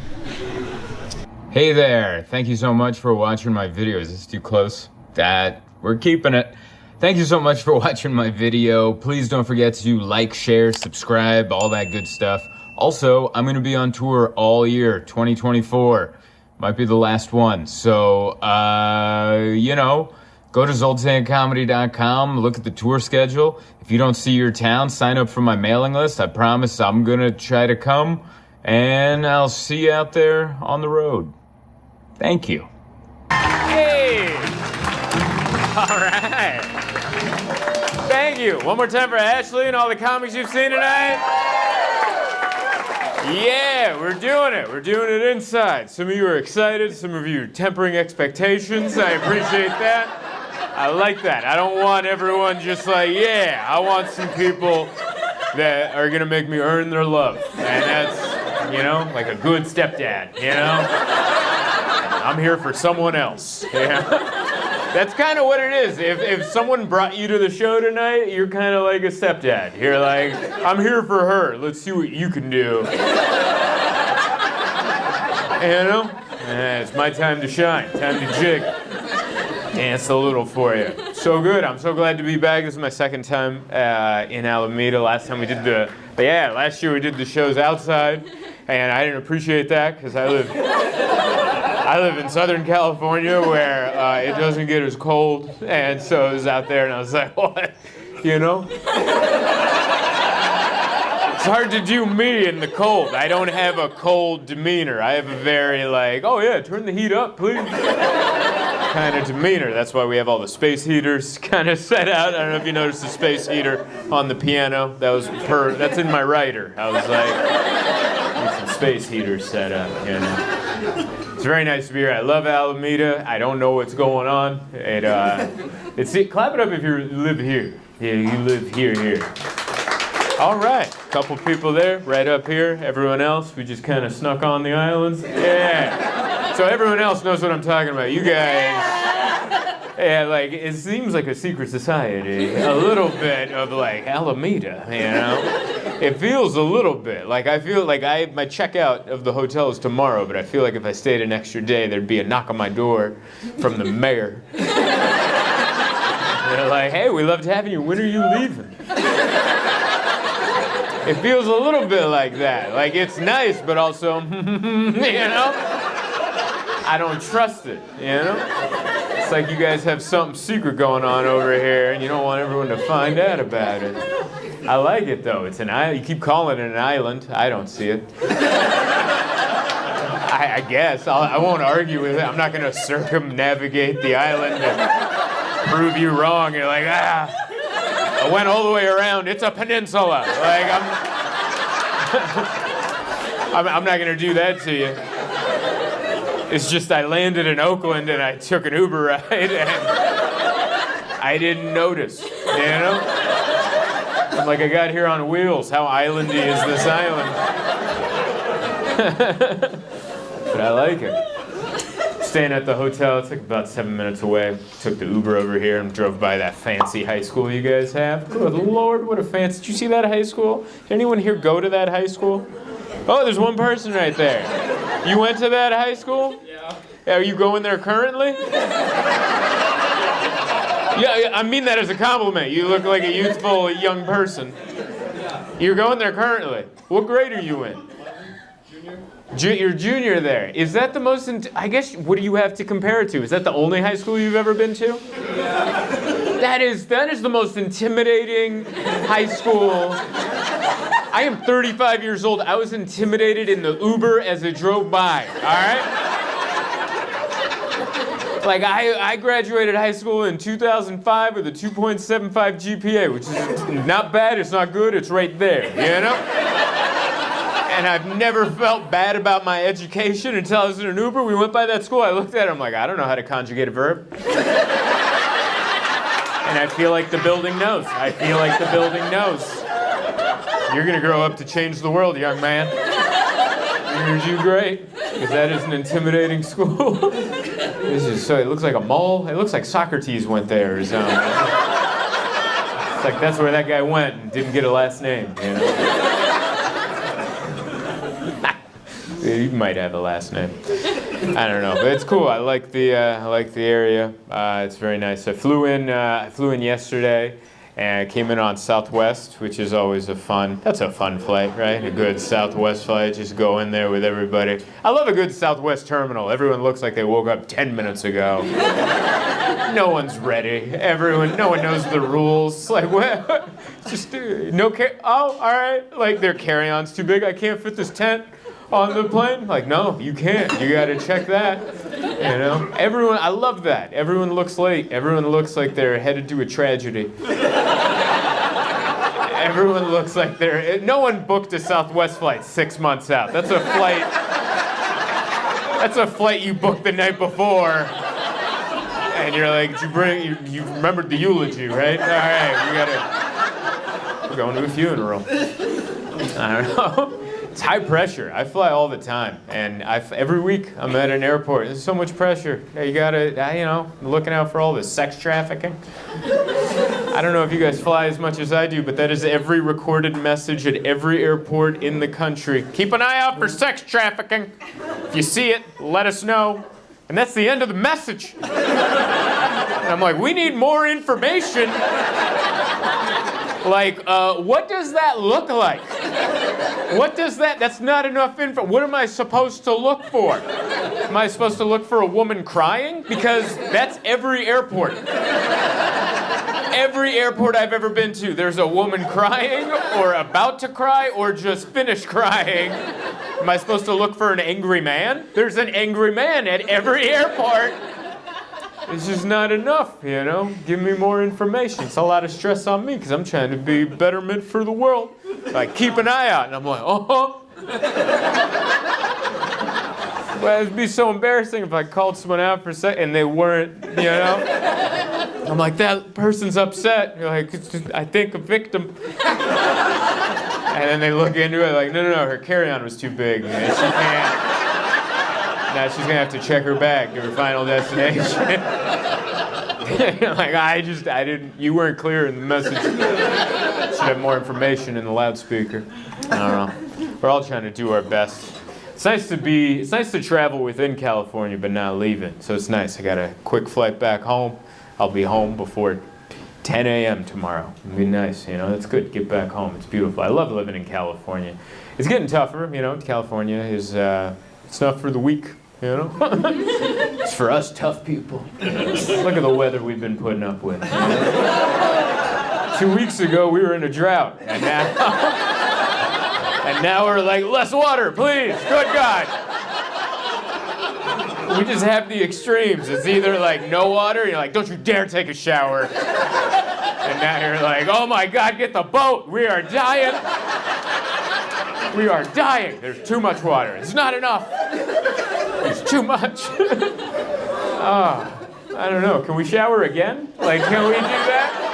Hey there. Thank you so much for watching my video. Is this too close? We're keeping it. Thank you so much for watching my video. Please don't forget to like, share, subscribe, all that good stuff. Also, I'm going to be on tour all year, 2024. Might be the last one. So, you know, go to zoltancomedy.com, look at the tour schedule. If you don't see your town, sign up for my mailing list. I promise I'm going to try to come, and I'll see you out there on the road. Thank you. Hey! All right. Thank you. One more time for Ashley and all the comics you've seen tonight. Yeah, we're doing it. We're doing it inside. Some of you are excited. Some of you are tempering expectations. I appreciate that. I like that. I don't want everyone just like, yeah, I want some people that are gonna make me earn their love. And that's, you know, like a good stepdad, you know? I'm here for someone else. Yeah. That's kind of what it is. If someone brought you to the show tonight, you're kind of like a stepdad. You're like, I'm here for her. Let's see what you can do. You know? It's my time to shine. Time to jig. Dance a little for you. So good. I'm so glad to be back. This is my second time in Alameda. Last time we did last year we did the shows outside, and I didn't appreciate that because I live in Southern California where it doesn't get as cold, and so I was out there and I was like, what? You know? It's hard to do me in the cold. I don't have a cold demeanor. I have a very like, oh yeah, turn the heat up, please. Kind of demeanor. That's why we have all the space heaters kind of set out. I don't know if you noticed the space heater on the piano. That's in my writer. I was like, need some space heaters set up, you know. It's very nice to be here. I love Alameda. I don't know what's going on. Clap it up if you live here. Yeah, you live here. All right, couple people there, right up here. Everyone else, we just kind of snuck on the islands. Yeah. So everyone else knows what I'm talking about. You guys, yeah, like it seems like a secret society. A little bit of like Alameda, you know. It feels a little bit like I feel like my checkout of the hotel is tomorrow, but I feel like if I stayed an extra day, there'd be a knock on my door from the mayor. They're like, hey, we loved having you. When are you leaving? It feels a little bit like that. Like it's nice, but also, you know, I don't trust it, you know? It's like you guys have something secret going on over here and you don't want everyone to find out about it. I like it though. It's an island. You keep calling it an island. I don't see it. I guess. I won't argue with it. I'm not going to circumnavigate the island and prove you wrong. You're like, I went all the way around. It's a peninsula. Like, I'm not going to do that to you. It's just I landed in Oakland and I took an Uber ride and I didn't notice, you know? I'm like, I got here on wheels. How islandy is this island? But I like it. Staying at the hotel, it's like about 7 minutes away. Took the Uber over here and drove by that fancy high school you guys have. Good Lord, what a fancy, did you see that high school? Did anyone here go to that high school? Oh, there's one person right there. You went to that high school? Yeah. Are you going there currently? Yeah, I mean that as a compliment. You look like a youthful young person. You're going there currently. What grade are you in? You're junior there. Is that the most, I guess, what do you have to compare it to? Is that the only high school you've ever been to? Yeah. That is the most intimidating high school. I am 35 years old. I was intimidated in the Uber as it drove by, all right? Like, I graduated high school in 2005 with a 2.75 GPA, which is not bad, it's not good, it's right there, you know? And I've never felt bad about my education until I was in an Uber. We went by that school, I looked at it, I'm like, I don't know how to conjugate a verb. And I feel like the building knows. I feel like the building knows. You're gonna grow up to change the world, young man. You're do great, because that is an intimidating school. This is so, it looks like a mall. It looks like Socrates went there or something. It's like that's where that guy went and didn't get a last name, you know? He might have a last name. I don't know, but it's cool. I like the area. It's very nice. I flew in yesterday. And I came in on Southwest, which is always that's a fun flight, right? A good Southwest flight, just go in there with everybody. I love a good Southwest terminal. Everyone looks like they woke up 10 minutes ago. No one's ready. No one knows the rules. Like, what? Just, no care. Oh, all right. Like, their carry-on's too big. I can't fit this tent on the plane. Like, no, you can't. You got to check that. You know? I love that. Everyone looks late. Everyone looks like they're headed to a tragedy. Everyone looks like no one booked a Southwest flight 6 months out. That's a flight you booked the night before. And you're like, you remembered the eulogy, right? All right, we're going to a funeral. I don't know. It's high pressure. I fly all the time, and every week I'm at an airport. There's so much pressure. You gotta, looking out for all this sex trafficking. I don't know if you guys fly as much as I do, but that is every recorded message at every airport in the country. Keep an eye out for sex trafficking. If you see it, let us know. And that's the end of the message. And I'm like, we need more information. Like, what does that look like? What does that's not enough info. What am I supposed to look for? Am I supposed to look for a woman crying? Because that's every airport. Every airport I've ever been to, there's a woman crying, or about to cry, or just finished crying. Am I supposed to look for an angry man? There's an angry man at every airport. It's just not enough, Give me more information. It's a lot of stress on me because I'm trying to be betterment for the world. Like, keep an eye out. And I'm like, oh. Well, it'd be so embarrassing if I called someone out for a second and they weren't, I'm like, that person's upset. You're like, it's just, I think a victim. And then they look into it like, no, her carry-on was too big. And she can't. Now she's gonna have to check her bag to her final destination. Like, I didn't, you weren't clear in the message. Should have more information in the loudspeaker. I don't know. We're all trying to do our best. It's nice to travel within California, but not leaving. So it's nice. I got a quick flight back home. I'll be home before 10 a.m. tomorrow. It'll be nice, That's good. Get back home. It's beautiful. I love living in California. It's getting tougher, California is, it's not for the weak, It's for us tough people. Look at the weather we've been putting up with. 2 weeks ago, we were in a drought, and now we're like, less water, please, good God. We just have the extremes. It's either like no water, and you're like, don't you dare take a shower. And now you're like, oh my God, get the boat, we are dying. We are dying. There's too much water. It's not enough. It's too much. I don't know. Can we shower again? Like, can we do that?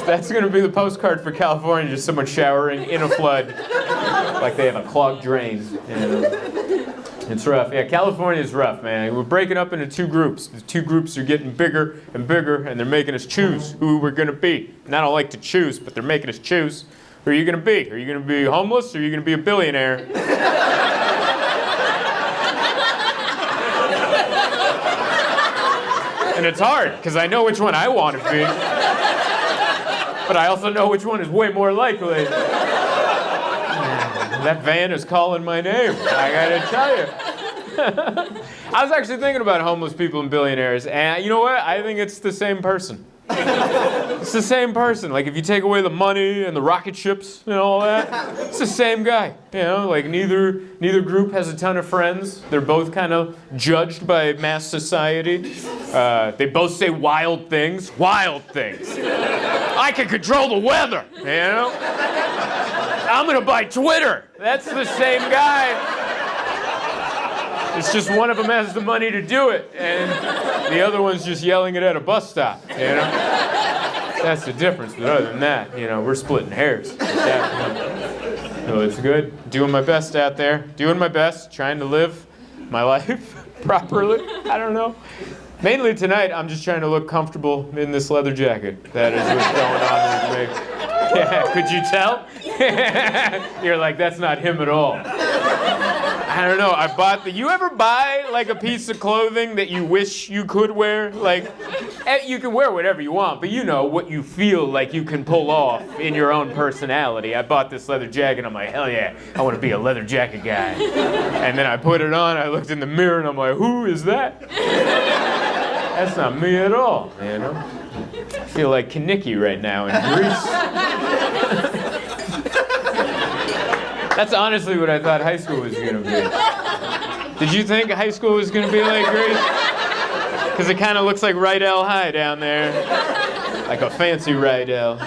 That's going to be the postcard for California, just someone showering in a flood. Like they have a clogged drain. It's rough. Yeah, California is rough, man. We're breaking up into two groups. The two groups are getting bigger and bigger, and they're making us choose who we're going to be. And I don't like to choose, but they're making us choose. Who are you going to be? Are you going to be homeless or are you going to be a billionaire? And it's hard, because I know which one I want to be. But I also know which one is way more likely. That van is calling my name, I gotta tell you. I was actually thinking about homeless people and billionaires, and you know what? I think it's the same person. It's the same person. Like, if you take away the money and the rocket ships and all that, it's the same guy. Like neither group has a ton of friends. They're both kind of judged by mass society. They both say wild things. Wild things. I can control the weather, I'm gonna buy Twitter. That's the same guy. It's just one of them has the money to do it, and the other one's just yelling it at a bus stop, That's the difference, but other than that, we're splitting hairs. So it's good. Doing my best out there. Doing my best, trying to live my life properly. I don't know. Mainly tonight, I'm just trying to look comfortable in this leather jacket. That is what's going on with me. Yeah, could you tell? You're like, that's not him at all. I don't know, you ever buy like a piece of clothing that you wish you could wear? Like, you can wear whatever you want, but what you feel like you can pull off in your own personality. I bought this leather jacket, I'm like, hell yeah, I want to be a leather jacket guy. And then I put it on, I looked in the mirror and I'm like, who is that? That's not me at all, I feel like Kinnicky right now in Greece. That's honestly what I thought high school was going to be. Did you think high school was going to be like Greece? Because it kind of looks like Rydell High down there. Like a fancy Rydell.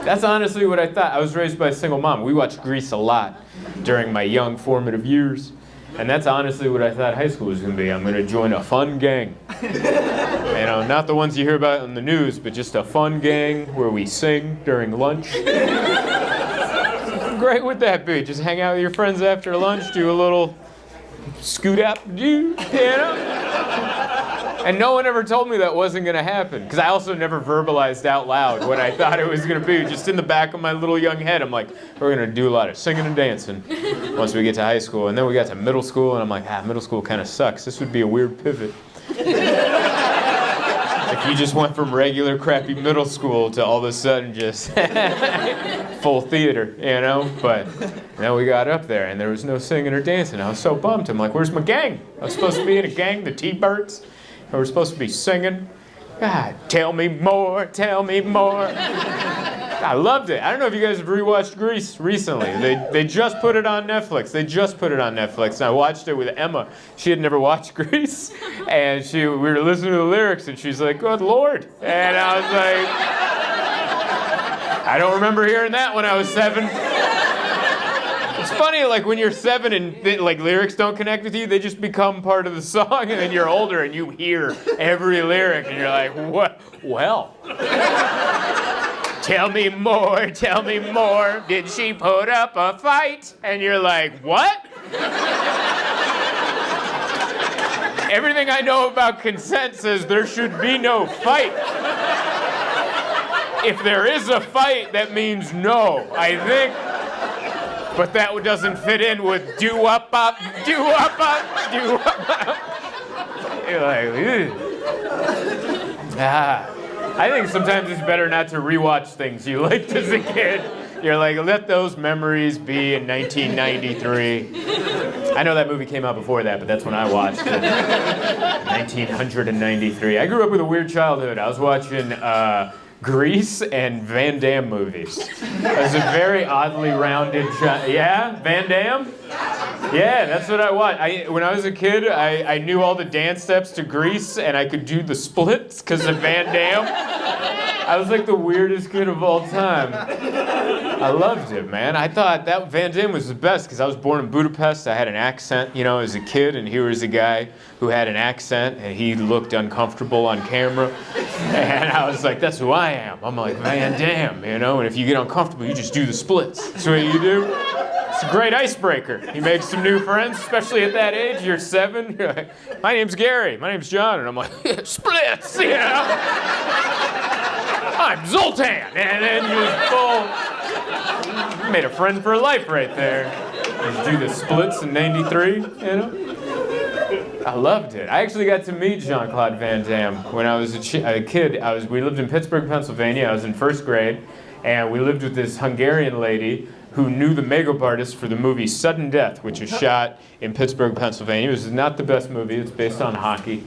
That's honestly what I thought. I was raised by a single mom. We watched Grease a lot during my young formative years. And that's honestly what I thought high school was going to be. I'm going to join a fun gang. You know, not the ones you hear about in the news, but just a fun gang where we sing during lunch. How great would that be? Just hang out with your friends after lunch, do a little scoot up, you know? And no one ever told me that wasn't going to happen. Because I also never verbalized out loud what I thought it was going to be. Just in the back of my little young head, I'm like, we're going to do a lot of singing and dancing once we get to high school. And then we got to middle school, and I'm like, middle school kind of sucks. This would be a weird pivot. If you just went from regular crappy middle school to all of a sudden just full theater, you know? But then we got up there, and there was no singing or dancing. I was so bummed. I'm like, where's my gang? I was supposed to be in a gang, the T-Birds. We're supposed to be singing. God, tell me more, tell me more. I loved it. I don't know if you guys have rewatched Grease recently. They just put it on Netflix. And I watched it with Emma. She had never watched Grease. And we were listening to the lyrics, and she's like, good Lord. And I was like, I don't remember hearing that when I was 7. It's funny, like when you're 7 and like lyrics don't connect with you, they just become part of the song, and then you're older and you hear every lyric and you're like, what? Well, tell me more, did she put up a fight? And you're like, what? Everything I know about consent says there should be no fight. If there is a fight, that means no, I think. But that doesn't fit in with do-up-up, do-up-up, do-up-up. You're like, I think sometimes it's better not to rewatch things you liked as a kid. You're like, let those memories be in 1993. I know that movie came out before that, but that's when I watched it. 1993. I grew up with a weird childhood. I was watching Grease and Van Damme movies. I was a very oddly rounded child. Yeah? Van Damme? Yeah, that's what I watched. When I was a kid, I knew all the dance steps to Grease, and I could do the splits because of Van Damme. I was like the weirdest kid of all time. I loved it, man. I thought that Van Damme was the best because I was born in Budapest. I had an accent, you know, as a kid, and he was a guy who had an accent, and he looked uncomfortable on camera. And I was like, that's who I am. I'm like, Van Damme, you know, and if you get uncomfortable, you just do the splits. That's what you do. It's a great icebreaker. You make some new friends, especially at that age. You're 7. You're like, my name's Gary. My name's John. And I'm like, splits, you know? I'm Zoltan. And then you made a friend for life right there. Just do the splits in 93, you know? I loved it. I actually got to meet Jean-Claude Van Damme when I was a kid. We lived in Pittsburgh, Pennsylvania. I was in 1st grade, and we lived with this Hungarian lady who knew the makeup artist for the movie Sudden Death, which was shot in Pittsburgh, Pennsylvania. It was not the best movie. It's based on hockey.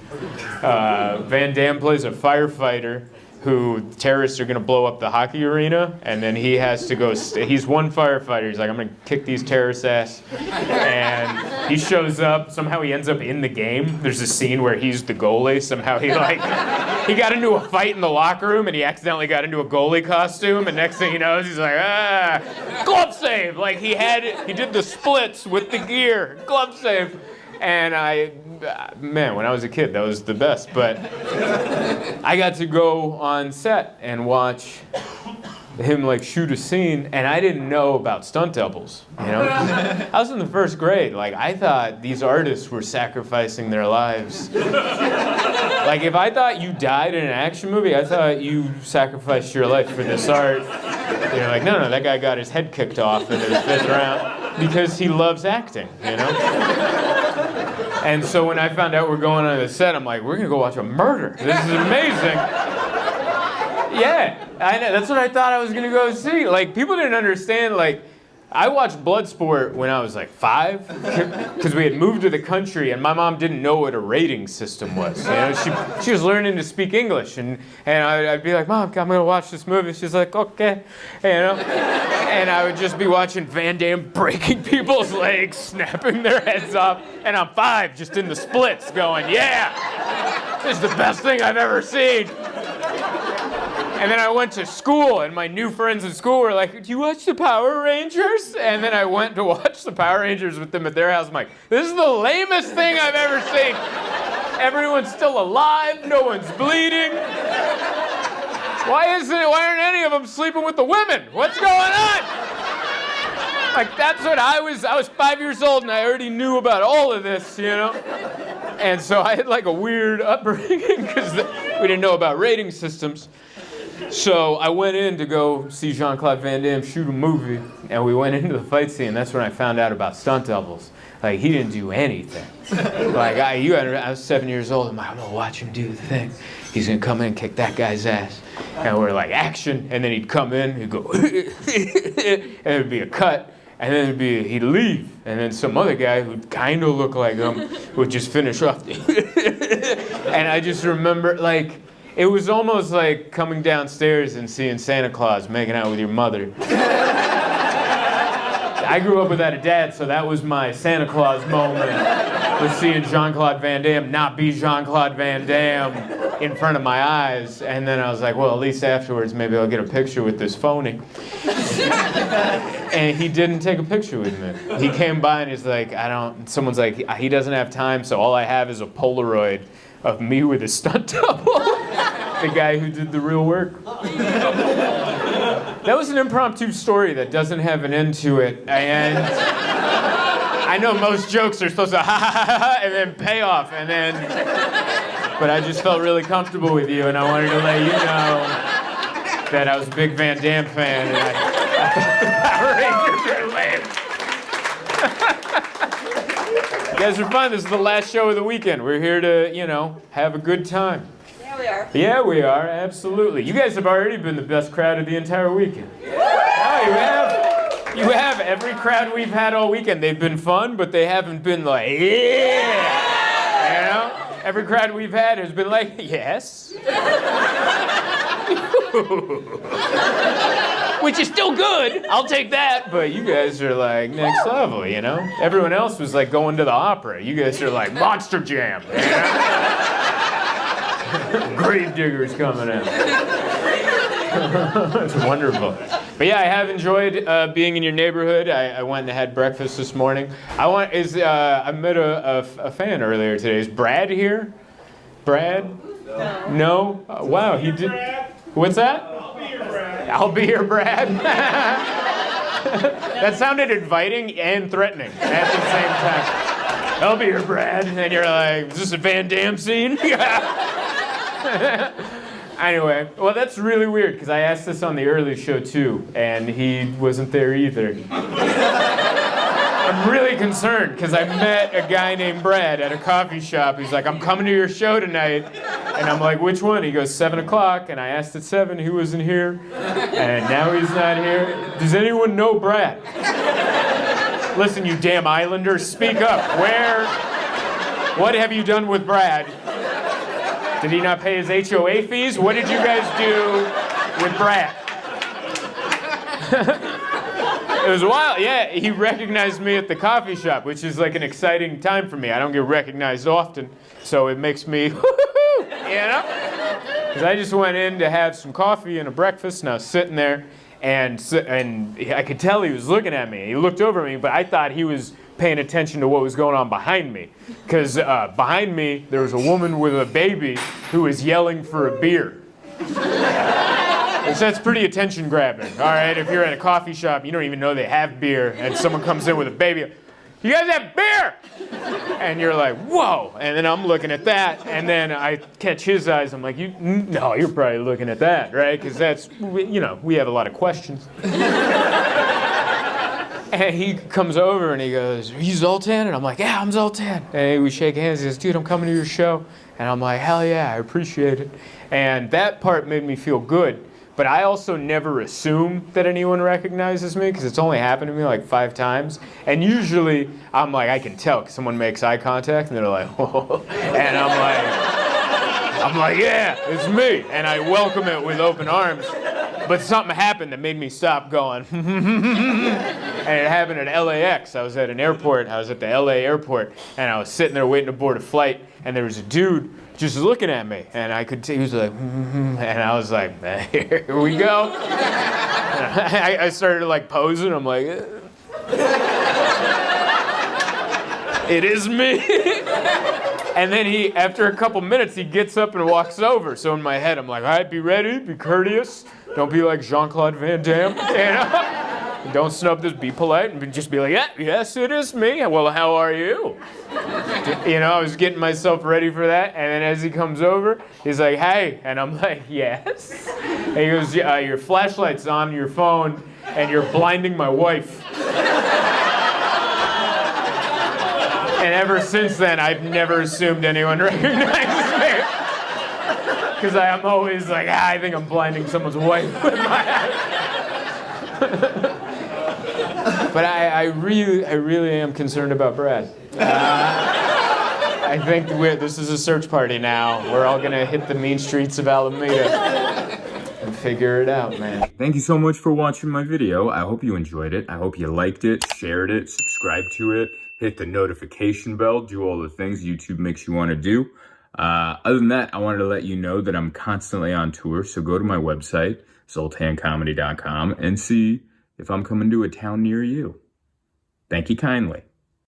Van Damme plays a firefighter who terrorists are going to blow up the hockey arena, and then he has to go, he's one firefighter, he's like, I'm going to kick these terrorists' ass, and he shows up, somehow he ends up in the game. There's a scene where he's the goalie, somehow he got into a fight in the locker room, and he accidentally got into a goalie costume, and next thing he knows, he's like, glove save, like he did the splits with the gear, glove save. And man, when I was a kid, that was the best. But I got to go on set and watch him like shoot a scene, and I didn't know about stunt doubles, you know? I was in the 1st grade. Like, I thought these artists were sacrificing their lives. Like, if I thought you died in an action movie, I thought you sacrificed your life for this art. You're like, no, that guy got his head kicked off in the 5th round because he loves acting, you know? And so when I found out we're going on the set, I'm like, we're going to go watch a murder. This is amazing. Yeah, I know. That's what I thought I was going to go see. Like, people didn't understand, like, I watched Bloodsport when I was like 5, because we had moved to the country, and my mom didn't know what a rating system was. You know, she was learning to speak English, and I'd be like, Mom, I'm gonna watch this movie. She's like, okay, you know. And I would just be watching Van Damme breaking people's legs, snapping their heads off, and I'm 5, just in the splits, going, yeah, this is the best thing I've ever seen. And then I went to school, and my new friends in school were like, do you watch the Power Rangers? And then I went to watch the Power Rangers with them at their house. I'm like, this is the lamest thing I've ever seen. Everyone's still alive. No one's bleeding. Why aren't any of them sleeping with the women? What's going on? Like, that's what I was 5 years old and I already knew about all of this, you know? And so I had like a weird upbringing because we didn't know about rating systems. So I went in to go see Jean-Claude Van Damme shoot a movie, and we went into the fight scene. That's when I found out about stunt doubles. Like, he didn't do anything. Like, I was 7 years old. I'm like, I'm gonna watch him do the thing. He's gonna come in and kick that guy's ass. And we're like, action. And then he'd come in, he'd go, and it'd be a cut. And then he'd leave. And then some other guy who kind of looked like him would just finish off. And I just remember, like, it was almost like coming downstairs and seeing Santa Claus making out with your mother. I grew up without a dad, so that was my Santa Claus moment, was seeing Jean-Claude Van Damme not be Jean-Claude Van Damme in front of my eyes. And then I was like, well, at least afterwards, maybe I'll get a picture with this phony. And he didn't take a picture with me. He came by and he's like, someone's like, he doesn't have time, so all I have is a Polaroid of me with a stunt double. The guy who did the real work. That was an impromptu story that doesn't have an end to it. And I know most jokes are supposed to ha ha ha ha and then pay off, and then, but I just felt really comfortable with you, and I wanted to let you know that I was a big Van Damme fan, and I thought the Power Rangers were lame. You guys are fun. This is the last show of the weekend. We're here to, have a good time. Yeah, we are. Yeah, we are. Absolutely. You guys have already been the best crowd of the entire weekend. Oh, you have. You have. Every crowd we've had all weekend, they've been fun, but they haven't been like, yeah. Every crowd we've had has been like, yes. Which is still good. I'll take that. But you guys are like next level, Everyone else was like going to the opera. You guys are like Monster Jam. Gravediggers coming in. It's wonderful. But yeah, I have enjoyed being in your neighborhood. I went and had breakfast this morning. I met a fan earlier today. Is Brad here? Brad? No? Wow, he did. What's that? I'll be here, Brad. That sounded inviting and threatening at the same time. I'll be here, Brad. And you're like, is this a Van Damme scene? Anyway, well, that's really weird because I asked this on the early show too, and he wasn't there either. I'm really concerned because I met a guy named Brad at a coffee shop. He's like, I'm coming to your show tonight. And I'm like, which one? He goes, 7 o'clock. And I asked at 7, he wasn't here. And now he's not here. Does anyone know Brad? Listen, you damn Islanders, speak up. What have you done with Brad? Did he not pay his HOA fees? What did you guys do with Brad? It was wild. Yeah, he recognized me at the coffee shop, which is like an exciting time for me. I don't get recognized often, so it makes me, Because I just went in to have some coffee and a breakfast, and I was sitting there, and I could tell he was looking at me. He looked over at me, but I thought he was paying attention to what was going on behind me. Because behind me, there was a woman with a baby who was yelling for a beer. So that's pretty attention grabbing, all right? If you're at a coffee shop, you don't even know they have beer, and someone comes in with a baby, you guys have beer! And you're like, whoa! And then I'm looking at that, and then I catch his eyes, I'm like, no, you're probably looking at that, right? Because that's, we have a lot of questions. And he comes over and he goes, are you Zoltan? And I'm like, yeah, I'm Zoltan. And we shake hands. He goes, dude, I'm coming to your show. And I'm like, hell yeah, I appreciate it. And that part made me feel good. But I also never assume that anyone recognizes me because it's only happened to me like 5 times. And usually I'm like, I can tell because someone makes eye contact and they're like, whoa. And I'm like, yeah, it's me. And I welcome it with open arms. But something happened that made me stop going. And it happened at LAX. I was at an airport. I was at the LA airport. And I was sitting there waiting to board a flight. And there was a dude just looking at me. And I could see, he was like, and I was like, here we go. And I started like posing. I'm like, it is me. And then after a couple minutes, he gets up and walks over. So in my head, I'm like, all right, be ready, be courteous. Don't be like Jean-Claude Van Damme, you know? Don't snub this, be polite, and just be like, yeah, yes, it is me. Well, how are you? You know, I was getting myself ready for that. And then as he comes over, he's like, hey. And I'm like, yes. And he goes, yeah, your flashlight's on your phone, and you're blinding my wife. And ever since then, I've never assumed anyone recognizes me. Because I'm always like, I think I'm blinding someone's wife with my eyes. But I really am concerned about Brad. I think this is a search party now. We're all going to hit the mean streets of Alameda and figure it out, man. Thank you so much for watching my video. I hope you enjoyed it. I hope you liked it, shared it, subscribed to it. Hit the notification bell, do all the things YouTube makes you want to do. Other than that, I wanted to let you know that I'm constantly on tour, so go to my website, zoltancomedy.com, and see if I'm coming to a town near you. Thank you kindly.